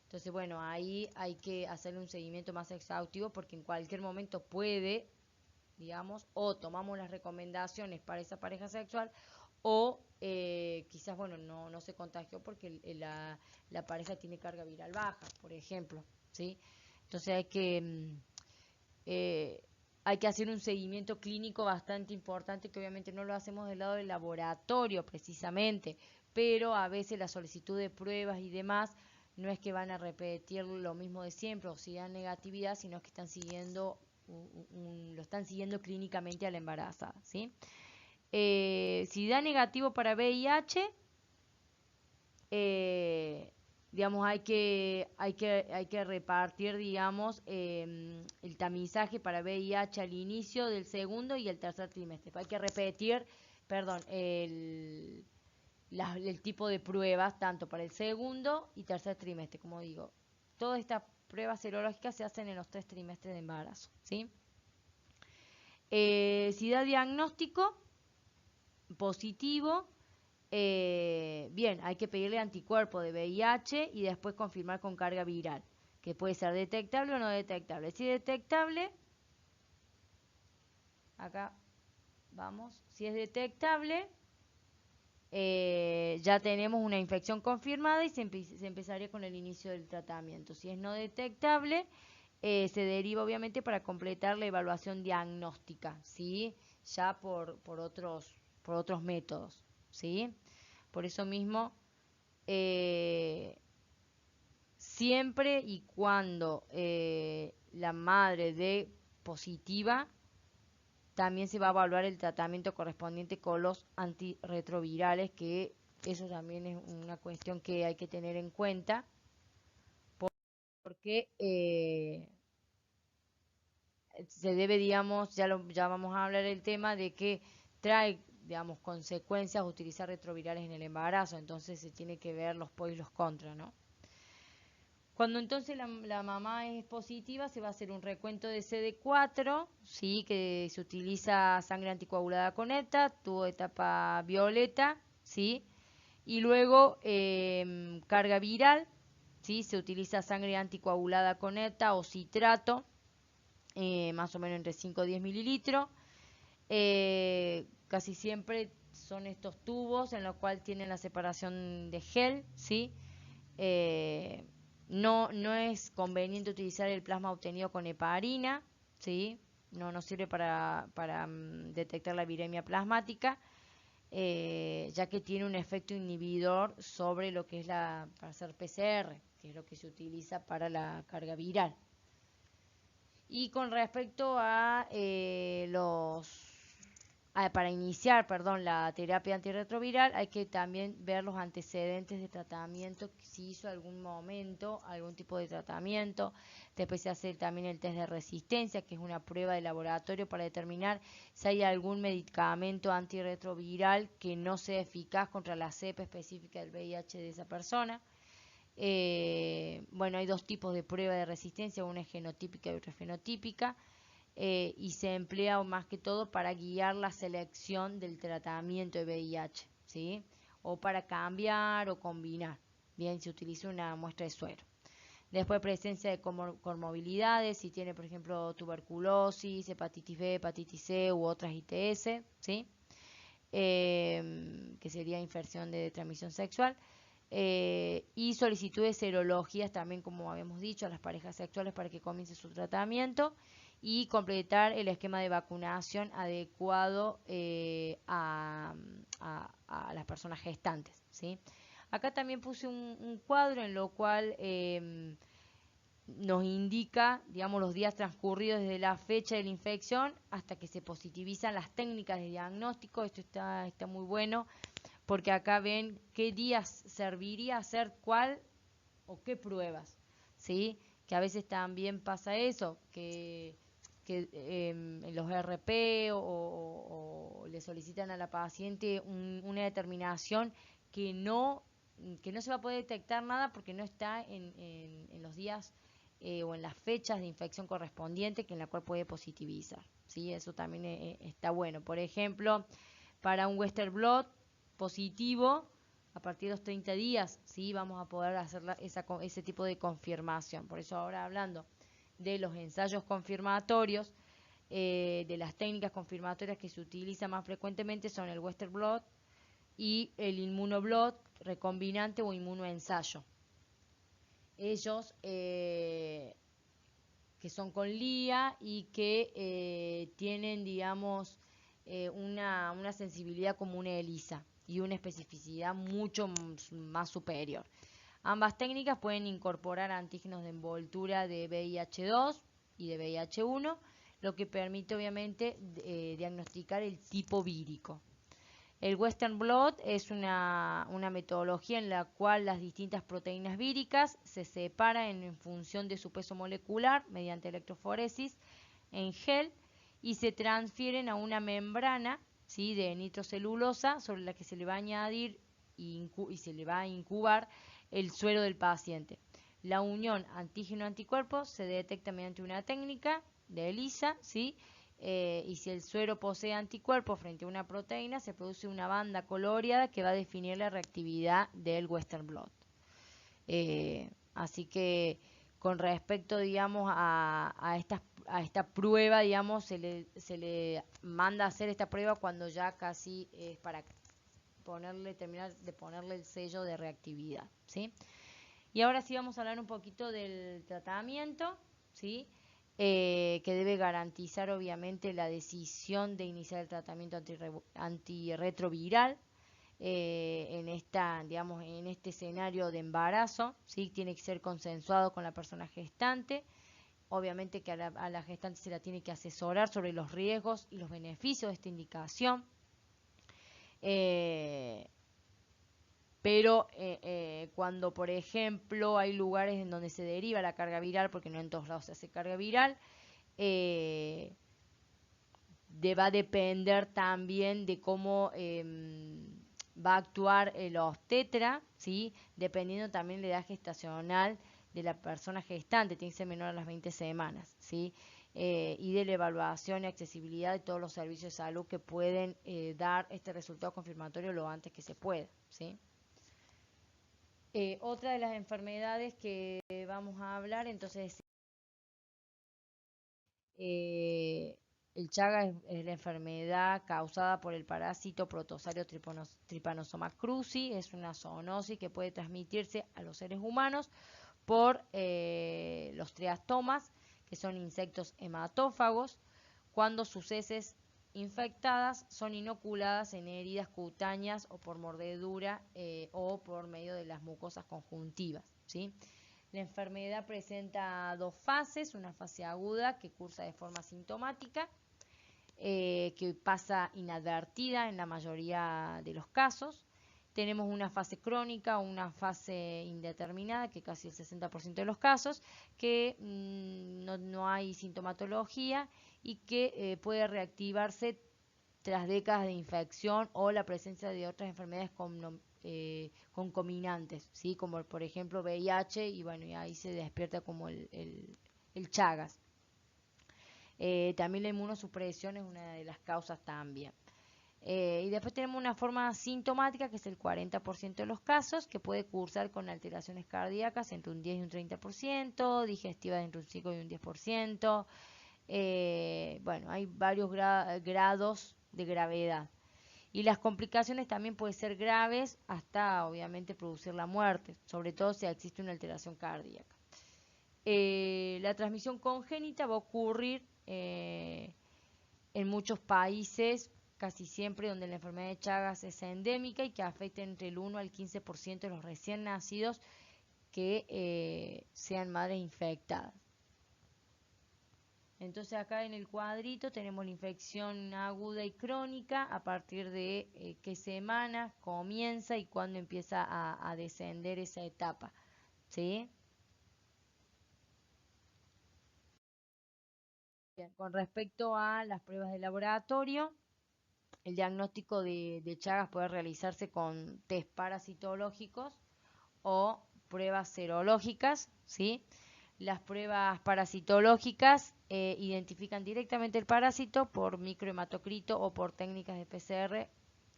[SPEAKER 1] entonces, bueno, ahí hay que hacerle un seguimiento más exhaustivo porque en cualquier momento puede, digamos, o tomamos las recomendaciones para esa pareja sexual o quizás, bueno, no se contagió porque la pareja tiene carga viral baja, por ejemplo, ¿sí? Entonces hay que hay que hacer un seguimiento clínico bastante importante, que obviamente no lo hacemos del lado del laboratorio precisamente, pero a veces la solicitud de pruebas y demás no es que van a repetir lo mismo de siempre o si dan negatividad, sino que están siguiendo lo están siguiendo clínicamente a la embarazada, ¿sí? Si da negativo para VIH, digamos, hay que repartir, digamos, el tamizaje para VIH al inicio del segundo y el tercer trimestre. Hay que repetir, perdón, el tipo de pruebas tanto para el segundo y tercer trimestre, como digo. Todas estas pruebas serológicas se hacen en los 3 trimestres de embarazo, ¿sí? Si da diagnóstico positivo, bien, hay que pedirle anticuerpo de VIH y después confirmar con carga viral, que puede ser detectable o no detectable. Si es detectable, acá vamos, si es detectable, ya tenemos una infección confirmada y se empezaría con el inicio del tratamiento. Si es no detectable, se deriva obviamente para completar la evaluación diagnóstica, ¿sí? Ya por otros métodos, ¿sí? Por eso mismo, siempre y cuando la madre dé positiva, también se va a evaluar el tratamiento correspondiente con los antirretrovirales, que eso también es una cuestión que hay que tener en cuenta, porque se debe, digamos, ya vamos a hablar del tema de que trae, digamos, consecuencias utilizar retrovirales en el embarazo, entonces se tiene que ver los pros y los contras, ¿no? Cuando entonces la mamá es positiva, se va a hacer un recuento de CD4, ¿sí? Que se utiliza sangre anticoagulada con ETA, tuvo etapa violeta, ¿sí? Y luego carga viral, ¿sí? Se utiliza sangre anticoagulada con ETA o citrato, más o menos entre 5 o 10 mililitros. Casi siempre son estos tubos en los cuales tienen la separación de gel, ¿sí? No es conveniente utilizar el plasma obtenido con heparina, ¿sí? No sirve para detectar la viremia plasmática, ya que tiene un efecto inhibidor sobre lo que es para hacer PCR, que es lo que se utiliza para la carga viral. Y con respecto a para iniciar, perdón, la terapia antirretroviral, hay que también ver los antecedentes de tratamiento, si hizo algún momento, algún tipo de tratamiento. Después se hace también el test de resistencia, que es una prueba de laboratorio para determinar si hay algún medicamento antirretroviral que no sea eficaz contra la cepa específica del VIH de esa persona. Bueno, hay 2 tipos de prueba de resistencia, una es genotípica y otra es fenotípica, y se emplea más que todo para guiar la selección del tratamiento de VIH, ¿sí? O para cambiar o combinar. Bien, se utiliza una muestra de suero. Después presencia de comorbilidades, si tiene por ejemplo tuberculosis, hepatitis B, hepatitis C u otras ITS, ¿sí? Que sería infección de transmisión sexual. Y solicitud de serologías también, como habíamos dicho, a las parejas sexuales para que comience su tratamiento y completar el esquema de vacunación adecuado a las personas gestantes, ¿sí? Acá también puse un cuadro en lo cual nos indica, digamos, los días transcurridos desde la fecha de la infección hasta que se positivizan las técnicas de diagnóstico. Esto está muy bueno, porque acá ven qué días serviría hacer cuál o qué pruebas, ¿sí? Que a veces también pasa eso, que en los RP o le solicitan a la paciente una determinación que no se va a poder detectar nada porque no está en los días o en las fechas de infección correspondiente que en la cual puede positivizar, ¿sí? Eso también está bueno. Por ejemplo, para un Western blot positivo, a partir de los 30 días, sí, vamos a poder hacer ese tipo de confirmación. Por eso ahora hablando de los ensayos confirmatorios, de las técnicas confirmatorias que se utilizan más frecuentemente son el Western blot y el inmunoblot recombinante o inmunoensayo. Ellos que son con LIA y que tienen, digamos, una sensibilidad como una ELISA y una especificidad mucho más superior. Ambas técnicas pueden incorporar antígenos de envoltura de VIH2 y de VIH1, lo que permite obviamente diagnosticar el tipo vírico. El Western Blot es una metodología en la cual las distintas proteínas víricas se separan en función de su peso molecular mediante electroforesis en gel y se transfieren a una membrana, ¿sí?, de nitrocelulosa sobre la que se le va a añadir y se le va a incubar el suero del paciente. La unión antígeno-anticuerpo se detecta mediante una técnica de ELISA, ¿sí? Y si el suero posee anticuerpos frente a una proteína, se produce una banda coloreada que va a definir la reactividad del Western Blot. Así que con respecto, digamos, a esta prueba, digamos, se le manda a hacer esta prueba cuando ya casi es para terminar de ponerle el sello de reactividad, ¿sí? Y ahora sí vamos a hablar un poquito del tratamiento, ¿sí? Que debe garantizar obviamente la decisión de iniciar el tratamiento antirretroviral digamos, en este escenario de embarazo, ¿sí? Tiene que ser consensuado con la persona gestante. Obviamente que a la gestante se la tiene que asesorar sobre los riesgos y los beneficios de esta indicación. Pero cuando, por ejemplo, hay lugares en donde se deriva la carga viral, porque no en todos lados se hace carga viral, va a depender también de cómo va a actuar el obstetra, ¿sí? Dependiendo también de la edad gestacional de la persona gestante, tiene que ser menor a las 20 semanas, ¿sí? Y de la evaluación y accesibilidad de todos los servicios de salud que pueden dar este resultado confirmatorio lo antes que se pueda, ¿sí? Otra de las enfermedades que vamos a hablar, entonces, el Chagas es la enfermedad causada por el parásito Protozoario Trypanosoma cruzi. Es una zoonosis que puede transmitirse a los seres humanos por los triastomas, que son insectos hematófagos, cuando sus heces infectadas son inoculadas en heridas cutáneas o por mordedura o por medio de las mucosas conjuntivas, ¿sí? La enfermedad presenta dos fases, una fase aguda que cursa de forma sintomática, que pasa inadvertida en la mayoría de los casos. Tenemos una fase crónica o una fase indeterminada, que casi el 60% de los casos, que no hay sintomatología y que puede reactivarse tras décadas de infección o la presencia de otras enfermedades concominantes, ¿sí? Como por ejemplo VIH, y bueno, y ahí se despierta como el Chagas. También la inmunosupresión es una de las causas también. Y después tenemos una forma sintomática, que es el 40% de los casos, que puede cursar con alteraciones cardíacas entre un 10 y un 30%, digestivas entre un 5 y un 10%. Bueno, hay varios grados de gravedad. Y las complicaciones también pueden ser graves hasta, obviamente, producir la muerte, sobre todo si existe una alteración cardíaca. La transmisión congénita va a ocurrir en muchos países, casi siempre donde la enfermedad de Chagas es endémica y que afecta entre el 1 al 15% de los recién nacidos que sean madres infectadas. Entonces acá en el cuadrito tenemos la infección aguda y crónica, a partir de qué semana comienza y cuándo empieza a descender esa etapa, ¿sí? Bien, con respecto a las pruebas de laboratorio, el diagnóstico de Chagas puede realizarse con test parasitológicos o pruebas serológicas, ¿sí? Las pruebas parasitológicas identifican directamente el parásito por microhematocrito o por técnicas de PCR,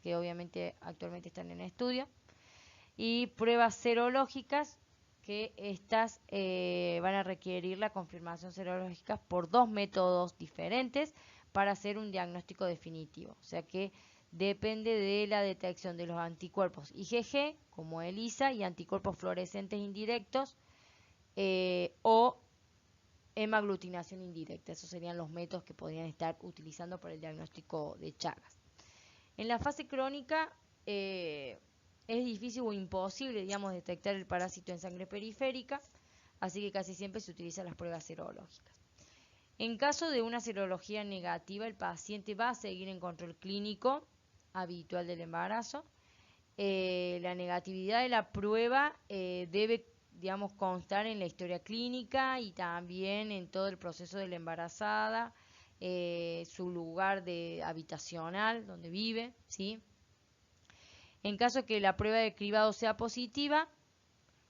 [SPEAKER 1] que obviamente actualmente están en estudio. Y pruebas serológicas, que estas van a requerir la confirmación serológica por dos métodos diferentes para hacer un diagnóstico definitivo. O sea que depende de la detección de los anticuerpos IgG, como ELISA, y anticuerpos fluorescentes indirectos, o hemaglutinación indirecta. Esos serían los métodos que podrían estar utilizando para el diagnóstico de Chagas. En la fase crónica es difícil o imposible, digamos, detectar el parásito en sangre periférica, así que casi siempre se utilizan las pruebas serológicas. En caso de una serología negativa, el paciente va a seguir en control clínico habitual del embarazo. La negatividad de la prueba debe, digamos, constar en la historia clínica y también en todo el proceso de la embarazada, su lugar habitacional donde vive, ¿sí? En caso que la prueba de cribado sea positiva,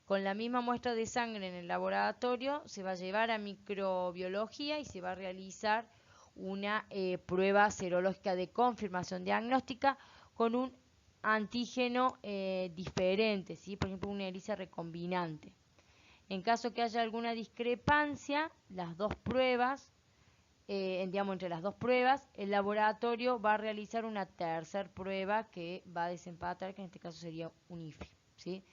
[SPEAKER 1] con la misma muestra de sangre en el laboratorio se va a llevar a microbiología y se va a realizar una prueba serológica de confirmación diagnóstica con un antígeno diferente, ¿sí? Por ejemplo, una ELISA recombinante. En caso que haya alguna discrepancia, las dos pruebas, digamos, entre las dos pruebas, el laboratorio va a realizar una tercera prueba que va a desempatar, que en este caso sería un IFI, ¿sí?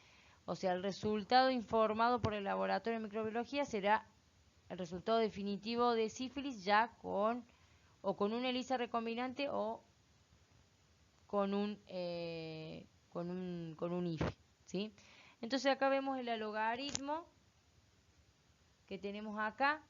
[SPEAKER 1] O sea, el resultado informado por el laboratorio de microbiología será el resultado definitivo de sífilis ya con un ELISA recombinante o con un IFI, ¿sí? Entonces acá vemos el logaritmo que tenemos acá.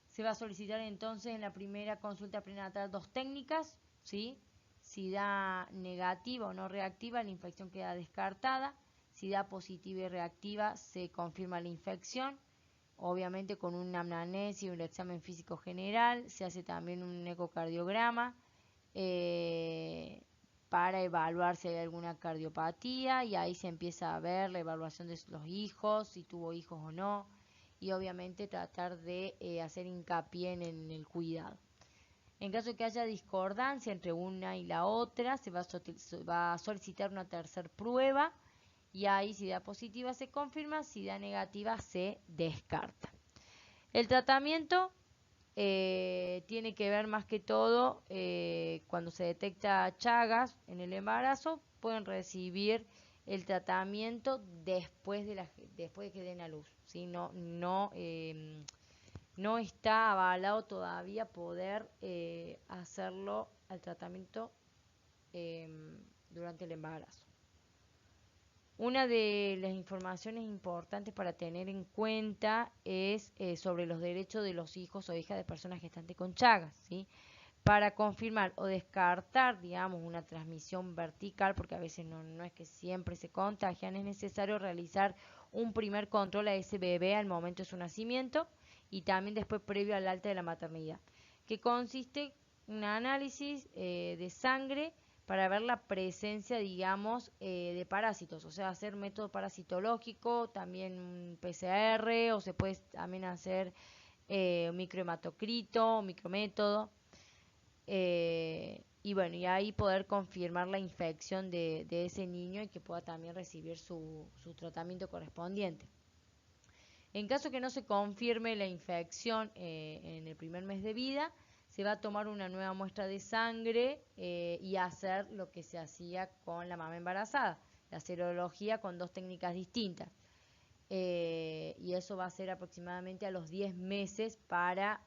[SPEAKER 1] Se va a solicitar entonces en la primera consulta prenatal 2 técnicas, ¿sí? Si da negativa o no reactiva, la infección queda descartada. Si da positiva y reactiva, se confirma la infección. Obviamente con una anamnesis y un examen físico general. Se hace también un ecocardiograma para evaluar si hay alguna cardiopatía. Y ahí se empieza a ver la evaluación de los hijos, si tuvo hijos o no. Y obviamente tratar de hacer hincapié en el cuidado. En caso de que haya discordancia entre una y la otra, se va a solicitar una tercera prueba y ahí si da positiva se confirma, si da negativa se descarta. El tratamiento tiene que ver más que todo cuando se detecta Chagas en el embarazo, pueden recibir el tratamiento después de que den a luz, ¿sí? No está avalado todavía poder hacerlo al tratamiento durante el embarazo. Una de las informaciones importantes para tener en cuenta es sobre los derechos de los hijos o hijas de personas gestantes con Chagas, ¿sí? Para confirmar o descartar, digamos, una transmisión vertical, porque a veces no es que siempre se contagian, es necesario realizar un primer control a ese bebé al momento de su nacimiento y también después previo al alta de la maternidad, que consiste en un análisis de sangre para ver la presencia, digamos, de parásitos, o sea, hacer método parasitológico, también un PCR, o se puede también hacer microhematocrito, micrométodo, y bueno, y ahí poder confirmar la infección de ese niño y que pueda también recibir su tratamiento correspondiente. En caso que no se confirme la infección en el primer mes de vida, se va a tomar una nueva muestra de sangre y hacer lo que se hacía con la mama embarazada, la serología con 2 técnicas distintas. Y eso va a ser aproximadamente a los 10 meses para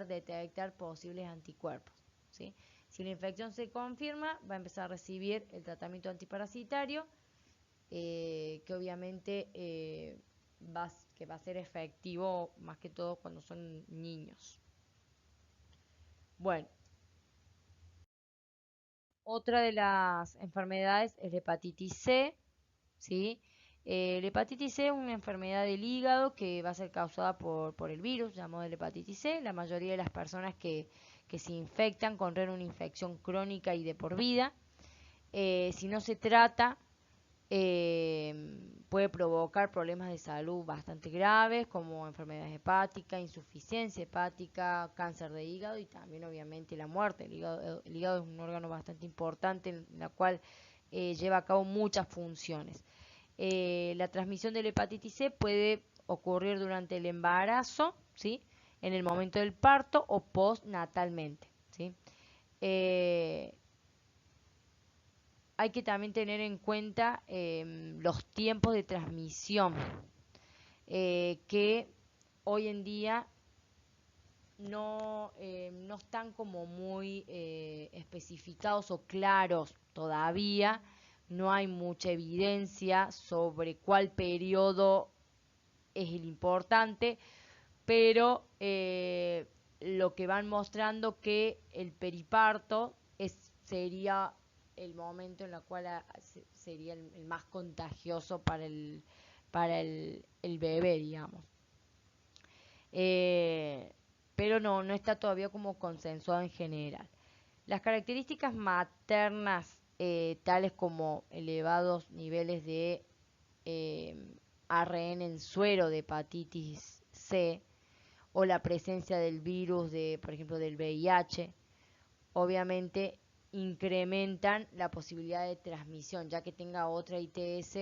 [SPEAKER 1] detectar posibles anticuerpos, ¿sí? Si la infección se confirma, va a empezar a recibir el tratamiento antiparasitario, que obviamente va a ser efectivo más que todo cuando son niños. Bueno, otra de las enfermedades es la hepatitis C, ¿sí? La hepatitis C es una enfermedad del hígado que va a ser causada por el virus llamado de la hepatitis C. La mayoría de las personas que se infectan contraen una infección crónica y de por vida. Si no se trata, puede provocar problemas de salud bastante graves como enfermedades hepáticas, insuficiencia hepática, cáncer de hígado y también obviamente la muerte. El hígado es un órgano bastante importante en la cual lleva a cabo muchas funciones. La transmisión de la hepatitis C puede ocurrir durante el embarazo, ¿sí? En el momento del parto o postnatalmente, ¿sí? Hay que también tener en cuenta los tiempos de transmisión, que hoy en día no están como muy especificados o claros todavía. No hay mucha evidencia sobre cuál periodo es el importante, pero lo que van mostrando que el periparto sería el momento en el cual sería el más contagioso para el bebé, digamos. Eh, pero no está todavía como consensuado en general. Las características maternas, tales como elevados niveles de eh, ARN en suero de hepatitis C o la presencia del virus de, por ejemplo, del VIH, obviamente incrementan la posibilidad de transmisión, ya que tenga otra ITS,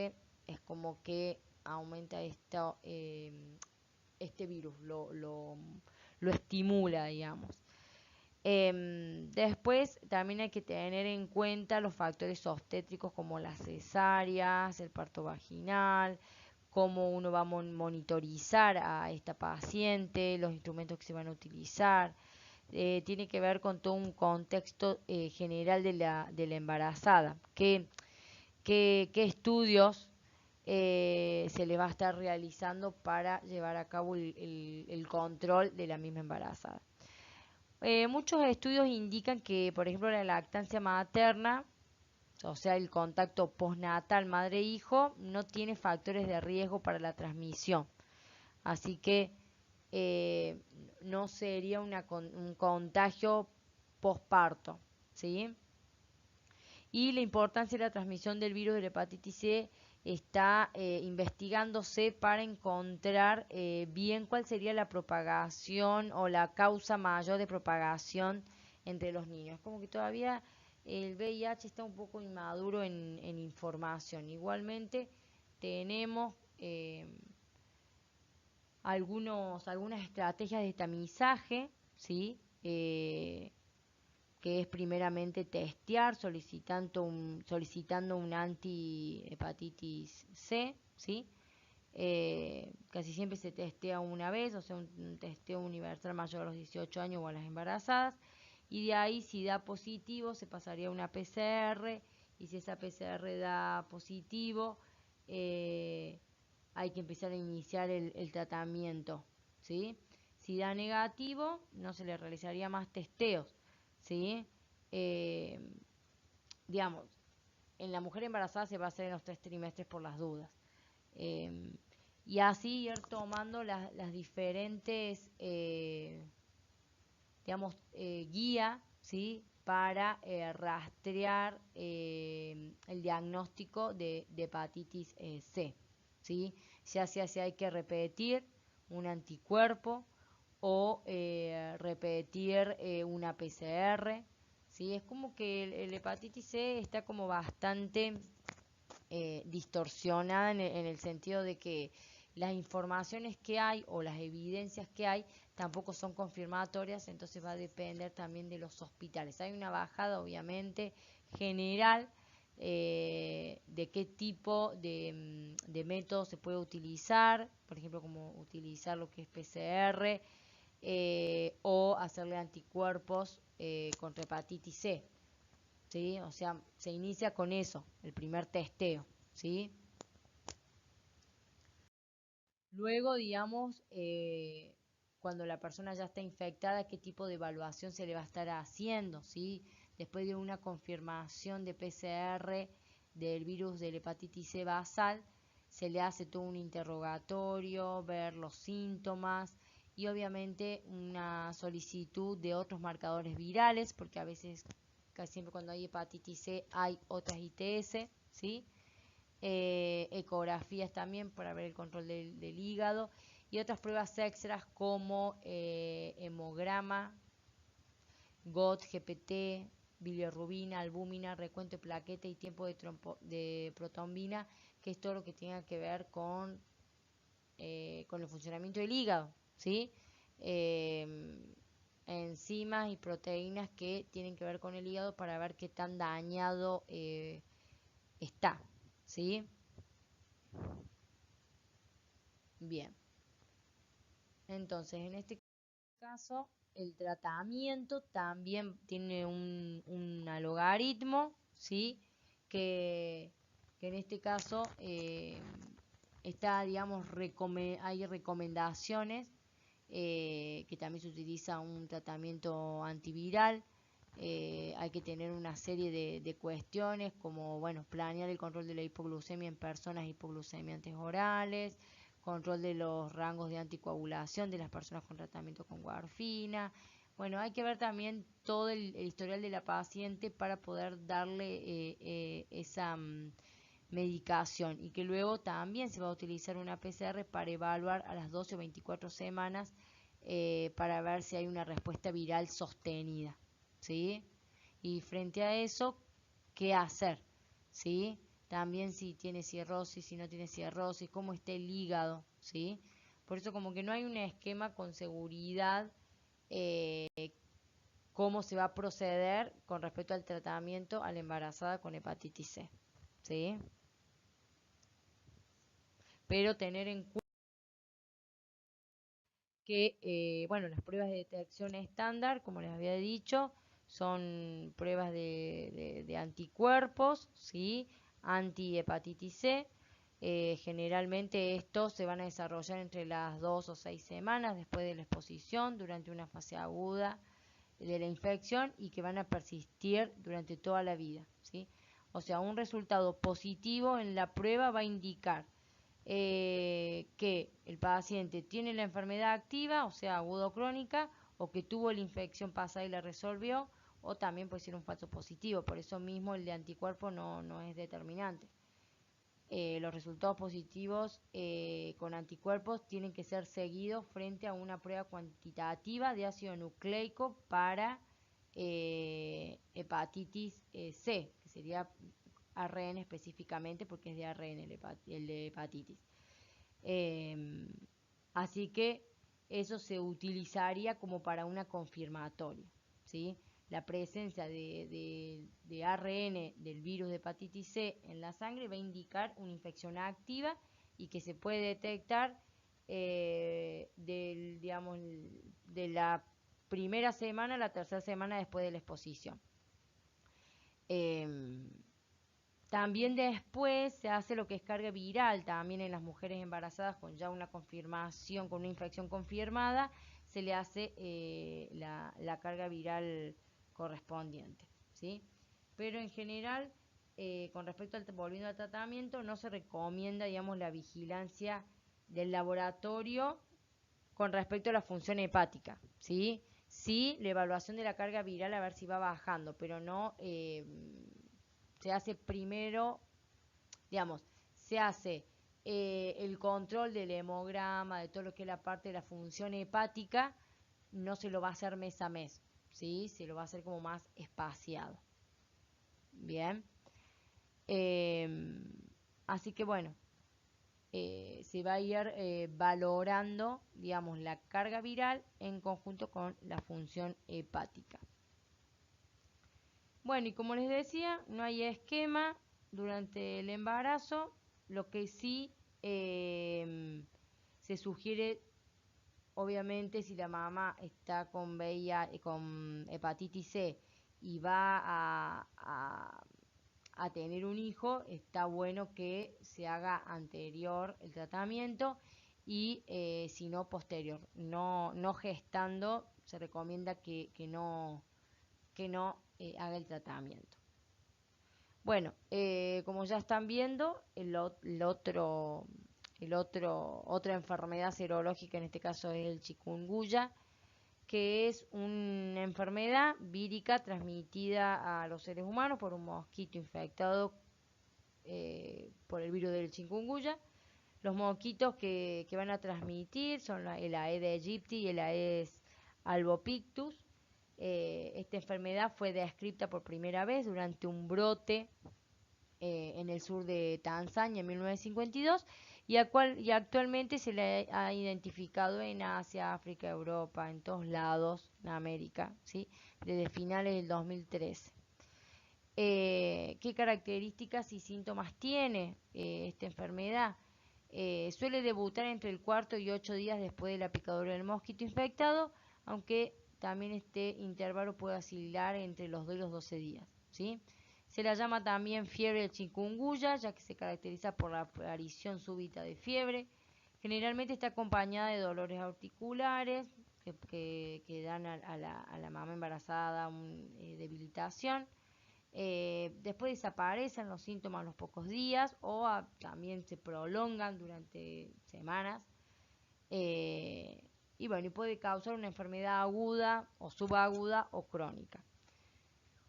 [SPEAKER 1] es como que aumenta este virus, lo estimula, digamos. Después también hay que tener en cuenta los factores obstétricos como las cesáreas, el parto vaginal, cómo uno va a monitorizar a esta paciente, los instrumentos que se van a utilizar. Tiene que ver con todo un contexto general de la embarazada. ¿Qué estudios se le va a estar realizando para llevar a cabo el control de la misma embarazada? Muchos estudios indican que, por ejemplo, la lactancia materna, o sea, el contacto postnatal madre-hijo, no tiene factores de riesgo para la transmisión. Así que eh, no sería un contagio posparto, ¿sí? Y la importancia de la transmisión del virus de la hepatitis C está investigándose para encontrar bien cuál sería la propagación o la causa mayor de propagación entre los niños. Como que todavía el VIH está un poco inmaduro en información. Igualmente tenemos algunas estrategias de tamizaje, ¿sí? Que es primeramente testear solicitando un anti-hepatitis C, ¿sí? Casi siempre se testea una vez, o sea, un testeo universal mayor a los 18 años o a las embarazadas, y de ahí si da positivo se pasaría a una PCR, y si esa PCR da positivo, hay que empezar a iniciar el tratamiento, ¿sí? Si da negativo, no se le realizaría más testeos, ¿sí? Eh, digamos, en la mujer embarazada se va a hacer en los 3 trimestres por las dudas. Eh, y así ir tomando las diferentes, digamos, guía, ¿sí? Para rastrear el diagnóstico de hepatitis C, ¿sí? Ya sea si hay que repetir un anticuerpo o repetir una PCR, ¿sí? Es como que el hepatitis C está como bastante distorsionada en el sentido de que las informaciones que hay o las evidencias que hay tampoco son confirmatorias, entonces va a depender también de los hospitales. Hay una bajada, obviamente, general de qué tipo de método se puede utilizar, por ejemplo, como utilizar lo que es PCR o hacerle anticuerpos contra hepatitis C, ¿sí? O sea, se inicia con eso, el primer testeo, ¿sí? Luego, digamos, cuando la persona ya está infectada, qué tipo de evaluación se le va a estar haciendo, ¿sí? Después de una confirmación de PCR del virus de la hepatitis C basal, se le hace todo un interrogatorio, ver los síntomas y obviamente una solicitud de otros marcadores virales, porque a veces, casi siempre cuando hay hepatitis C hay otras ITS, ¿sí? Ecografías también para ver el control del hígado y otras pruebas extras como hemograma, GOT, GPT, bilirrubina, albúmina, recuento de plaqueta y tiempo de protombina, que es todo lo que tenga que ver con el funcionamiento del hígado, ¿sí? Eh, enzimas y proteínas que tienen que ver con el hígado para ver qué tan dañado está, ¿sí? Bien, entonces en este caso el tratamiento también tiene un logaritmo, ¿sí? Que, que en este caso está, digamos, hay recomendaciones que también se utiliza un tratamiento antiviral. Hay que tener una serie de cuestiones como, bueno, planear el control de la hipoglucemia en personas hipoglucemiantes orales, control de los rangos de anticoagulación de las personas con tratamiento con warfarina. Bueno, hay que ver también todo el historial de la paciente para poder darle esa medicación, y que luego también se va a utilizar una PCR para evaluar a las 12 o 24 semanas para ver si hay una respuesta viral sostenida, ¿sí? Y frente a eso, ¿qué hacer? ¿Sí? También si tiene cirrosis, si no tiene cirrosis, cómo está el hígado, ¿sí? Por eso como que no hay un esquema con seguridad eh, cómo se va a proceder con respecto al tratamiento a la embarazada con hepatitis C, ¿sí? Pero tener en cuenta que, bueno, las pruebas de detección estándar, como les había dicho, son pruebas de anticuerpos, ¿sí? Anti-hepatitis C. Generalmente estos se van a desarrollar entre las 2 o 6 semanas después de la exposición, durante una fase aguda de la infección, y que van a persistir durante toda la vida, ¿sí? O sea, un resultado positivo en la prueba va a indicar que el paciente tiene la enfermedad activa, o sea, aguda o crónica, o que tuvo la infección pasada y la resolvió, o también puede ser un falso positivo. Por eso mismo el de anticuerpo no es determinante. Los resultados positivos con anticuerpos tienen que ser seguidos frente a una prueba cuantitativa de ácido nucleico para hepatitis C, que sería ARN específicamente, porque es de ARN el de hepatitis. Así que eso se utilizaría como para una confirmatoria, ¿sí? La presencia de ARN del virus de hepatitis C en la sangre va a indicar una infección activa y que se puede detectar digamos, de la primera semana a la tercera semana después de la exposición. También después se hace lo que es carga viral, también en las mujeres embarazadas con ya una confirmación, con una infección confirmada, se le hace la carga viral correspondiente, ¿sí? Pero en general, con respecto volviendo al tratamiento, no se recomienda, digamos, la vigilancia del laboratorio con respecto a la función hepática, ¿sí? Sí, la evaluación de la carga viral a ver si va bajando, pero no se hace primero, digamos, se hace el control del hemograma, de todo lo que es la parte de la función hepática, no se lo va a hacer mes a mes, ¿sí? Se lo va a hacer como más espaciado. Bien. Así que bueno, se va a ir valorando, digamos, la carga viral en conjunto con la función hepática. Bueno, y como les decía, no hay esquema durante el embarazo. Lo que sí se sugiere, obviamente, si la mamá está con VIH, con hepatitis C y va a tener un hijo, está bueno que se haga anterior el tratamiento y si no posterior. No gestando, se recomienda que no haga el tratamiento. Bueno, como ya están viendo, otra enfermedad serológica, en este caso es el chikungunya, que es una enfermedad vírica transmitida a los seres humanos por un mosquito infectado por el virus del chikungunya. Los mosquitos que van a transmitir son el Aedes aegypti y el Aedes albopictus. Esta enfermedad fue descrita por primera vez durante un brote en el sur de Tanzania en 1952 y actualmente se le ha identificado en Asia, África, Europa, en todos lados, en América, ¿sí? Desde finales del 2013. ¿Qué características y síntomas tiene esta enfermedad? Suele debutar entre el cuarto y 8 días después de la picadura del mosquito infectado, aunque también este intervalo puede oscilar entre los 2 y los 12 días, ¿sí? Se la llama también fiebre del chikungunya, ya que se caracteriza por la aparición súbita de fiebre. Generalmente está acompañada de dolores articulares que dan a la mamá embarazada debilitación. Después desaparecen los síntomas a los pocos días o también se prolongan durante semanas. Y bueno, y puede causar una enfermedad aguda o subaguda o crónica.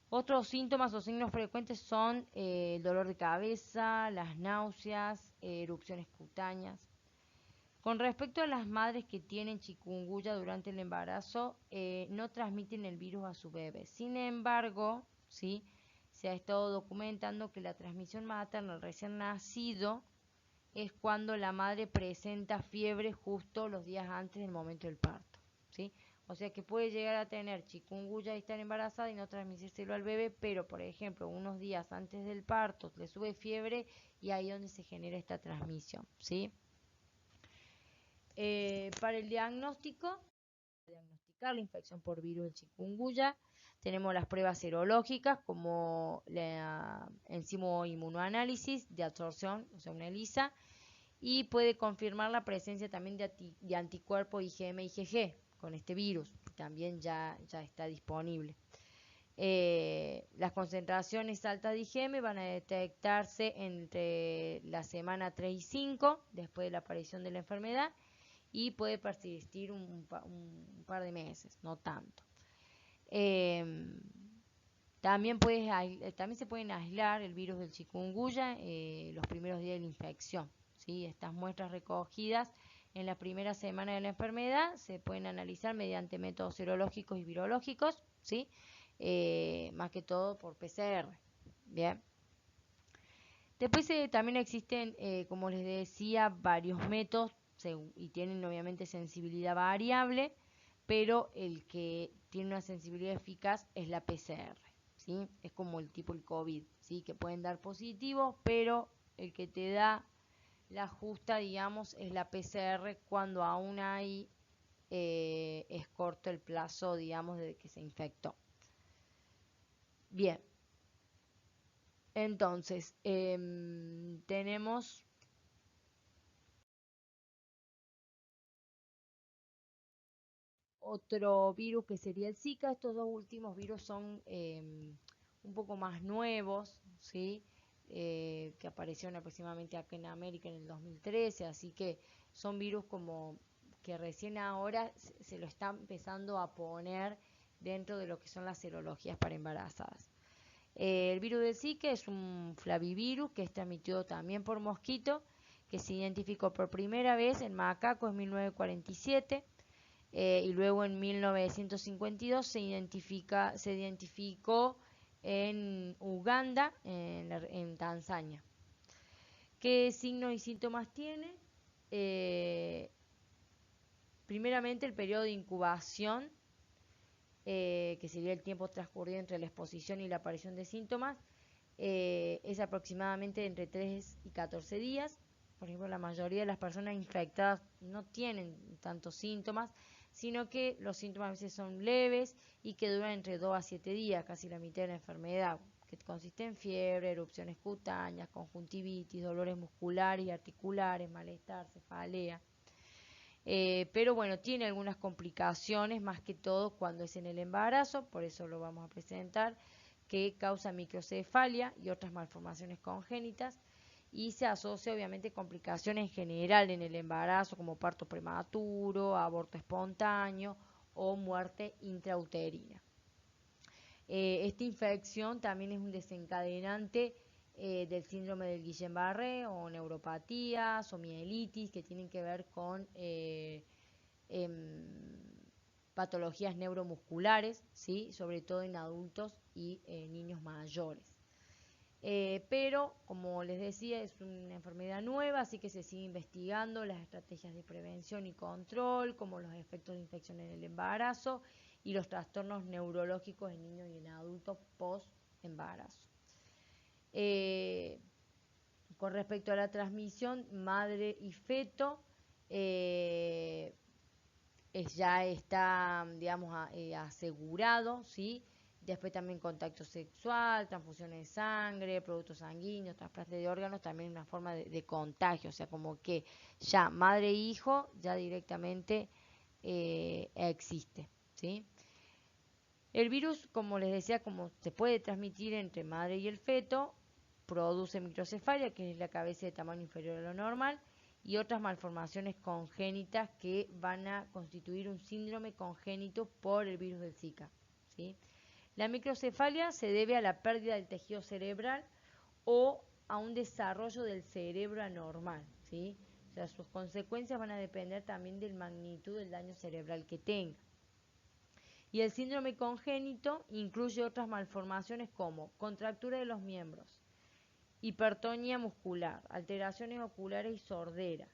[SPEAKER 1] Otros síntomas o signos frecuentes son el dolor de cabeza, las náuseas, erupciones cutáneas. Con respecto a las madres que tienen chikungunya durante el embarazo, no transmiten el virus a su bebé. Sin embargo, ¿sí?, se ha estado documentando que la transmisión materna al recién nacido es cuando la madre presenta fiebre justo los días antes del momento del parto, ¿sí? O sea que puede llegar a tener chikungunya y estar embarazada y no transmitírselo al bebé, pero por ejemplo unos días antes del parto le sube fiebre y ahí es donde se genera esta transmisión, ¿sí? Para el diagnóstico, diagnosticar la infección por virus del chikungunya, tenemos las pruebas serológicas como la enzimo inmunoanálisis de absorción, o sea, una ELISA, y puede confirmar la presencia también de anticuerpos IgM y IgG con este virus, que también ya está disponible. Las concentraciones altas de IgM van a detectarse entre la semana 3 y 5 después de la aparición de la enfermedad y puede persistir un par de meses, no tanto. También se pueden aislar el virus del chikungunya los primeros días de la infección, ¿sí? Estas muestras recogidas en la primera semana de la enfermedad se pueden analizar mediante métodos serológicos y virológicos, ¿sí? Más que todo por PCR. Bien. Después también existen, como les decía, varios métodos y tienen obviamente sensibilidad variable, pero el que tiene una sensibilidad eficaz es la PCR, ¿sí? Es como el tipo el COVID, ¿sí? Que pueden dar positivos, pero el que te da la justa, digamos, es la PCR cuando aún hay, es corto el plazo, digamos, de que se infectó. Bien. Entonces, tenemos otro virus que sería el Zika. Estos dos últimos virus son un poco más nuevos, ¿sí? Que aparecieron aproximadamente acá en América en el 2013, así que son virus como que recién ahora se lo están empezando a poner dentro de lo que son las serologías para embarazadas. El virus del Zika es un flavivirus que es transmitido también por mosquito, que se identificó por primera vez en macacos en 1947 y luego en 1952 se identificó en Uganda, en Tanzania. ¿Qué signos y síntomas tiene? Primeramente el periodo de incubación, que sería el tiempo transcurrido entre la exposición y la aparición de síntomas, es aproximadamente entre 3 y 14 días. Por ejemplo, la mayoría de las personas infectadas no tienen tantos síntomas, sino que los síntomas a veces son leves y que duran entre 2 a 7 días, casi la mitad de la enfermedad, que consiste en fiebre, erupciones cutáneas, conjuntivitis, dolores musculares y articulares, malestar, cefalea. Pero bueno, tiene algunas complicaciones, más que todo cuando es en el embarazo, por eso lo vamos a presentar, que causa microcefalia y otras malformaciones congénitas, y se asocia obviamente complicaciones en general en el embarazo, como parto prematuro, aborto espontáneo o muerte intrauterina. Esta infección también es un desencadenante del síndrome del Guillain-Barré o neuropatías o mielitis que tienen que ver con patologías neuromusculares, ¿sí? Sobre todo en adultos y niños mayores. Pero, como les decía, es una enfermedad nueva, así que se sigue investigando las estrategias de prevención y control, como los efectos de infección en el embarazo y los trastornos neurológicos en niños y en adultos post-embarazo. Con respecto a la transmisión madre y feto, ya está, digamos, asegurado, ¿sí? Después también contacto sexual, transfusiones de sangre, productos sanguíneos, trasplante de órganos, también una forma de contagio, o sea, como que ya madre e hijo ya directamente existe, ¿sí? El virus, como les decía, como se puede transmitir entre madre y el feto, produce microcefalia, que es la cabeza de tamaño inferior a lo normal, y otras malformaciones congénitas que van a constituir un síndrome congénito por el virus del Zika, ¿sí? La microcefalia se debe a la pérdida del tejido cerebral o a un desarrollo del cerebro anormal, ¿sí? O sea, sus consecuencias van a depender también de la magnitud del daño cerebral que tenga. Y el síndrome congénito incluye otras malformaciones como contractura de los miembros, hipertonía muscular, alteraciones oculares y sordera,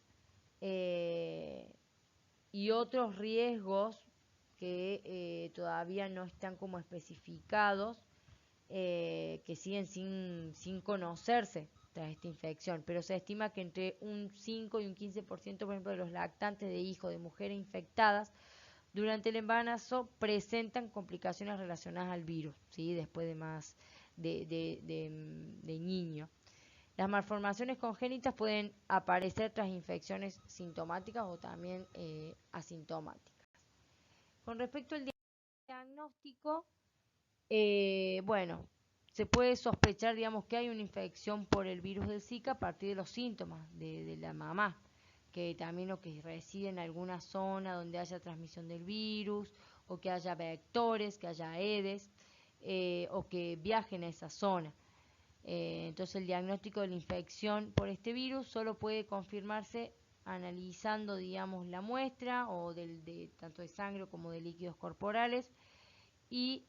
[SPEAKER 1] y otros riesgos que todavía no están como especificados, que siguen sin conocerse tras esta infección, pero se estima que entre un 5 y un 15%, por ejemplo, de los lactantes de hijos de mujeres infectadas durante el embarazo presentan complicaciones relacionadas al virus, ¿sí? Después de más de niño. Las malformaciones congénitas pueden aparecer tras infecciones sintomáticas o también asintomáticas. Con respecto al diagnóstico, bueno, se puede sospechar, digamos, que hay una infección por el virus del Zika a partir de los síntomas de la mamá, que también o que reside en alguna zona donde haya transmisión del virus, o que haya vectores, que haya Aedes, o que viajen a esa zona. Entonces el diagnóstico de la infección por este virus solo puede confirmarse analizando, digamos, la muestra o tanto de sangre como de líquidos corporales, y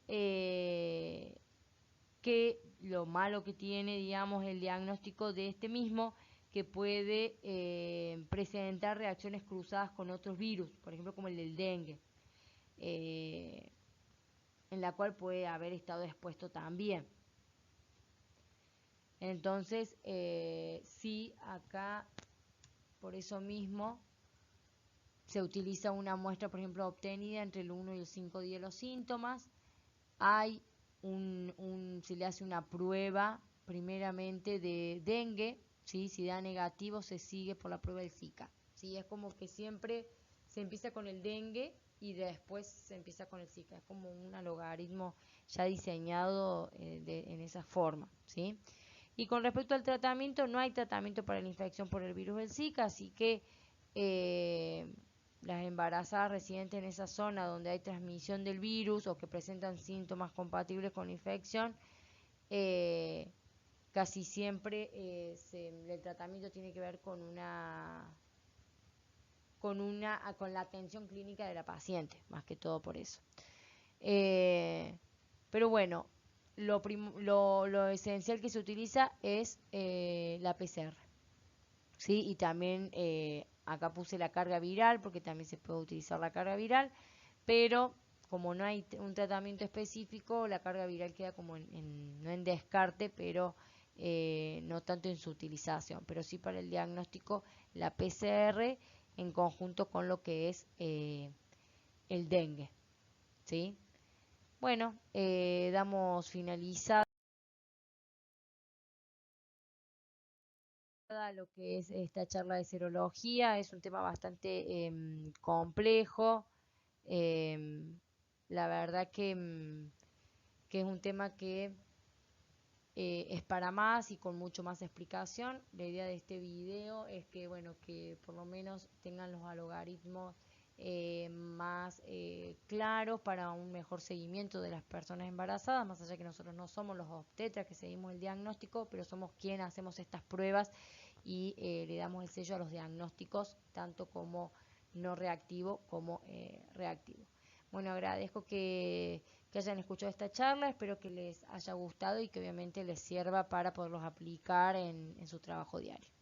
[SPEAKER 1] que lo malo que tiene, digamos, el diagnóstico de este mismo, que puede presentar reacciones cruzadas con otros virus, por ejemplo como el del dengue, en la cual puede haber estado expuesto también. Entonces, sí, acá, por eso mismo, se utiliza una muestra, por ejemplo, obtenida entre el 1 y el 5 días de los síntomas. Hay se le hace una prueba primeramente de dengue, ¿sí? Si da negativo se sigue por la prueba del Zika, ¿sí? Es como que siempre se empieza con el dengue y después se empieza con el Zika, es como un logaritmo ya diseñado en esa forma, ¿sí? Y con respecto al tratamiento, no hay tratamiento para la infección por el virus del Zika, así que las embarazadas residentes en esa zona donde hay transmisión del virus o que presentan síntomas compatibles con la infección, casi siempre el tratamiento tiene que ver con la atención clínica de la paciente, más que todo por eso. Pero bueno, lo esencial que se utiliza es la PCR, ¿sí? Y también acá puse la carga viral porque también se puede utilizar la carga viral, pero como no hay un tratamiento específico, la carga viral queda como no en descarte, pero no tanto en su utilización, pero sí para el diagnóstico la PCR en conjunto con lo que es el dengue, ¿sí? Bueno, damos finalizada lo que es esta charla de serología. Es un tema bastante complejo. La verdad que es un tema que es para más y con mucho más explicación. La idea de este video es que, bueno, que por lo menos tengan los algoritmos más claros para un mejor seguimiento de las personas embarazadas, más allá que nosotros no somos los obstetras que seguimos el diagnóstico, pero somos quienes hacemos estas pruebas y le damos el sello a los diagnósticos, tanto como no reactivo como reactivo. Bueno, agradezco que hayan escuchado esta charla, espero que les haya gustado y que obviamente les sirva para poderlos aplicar en su trabajo diario.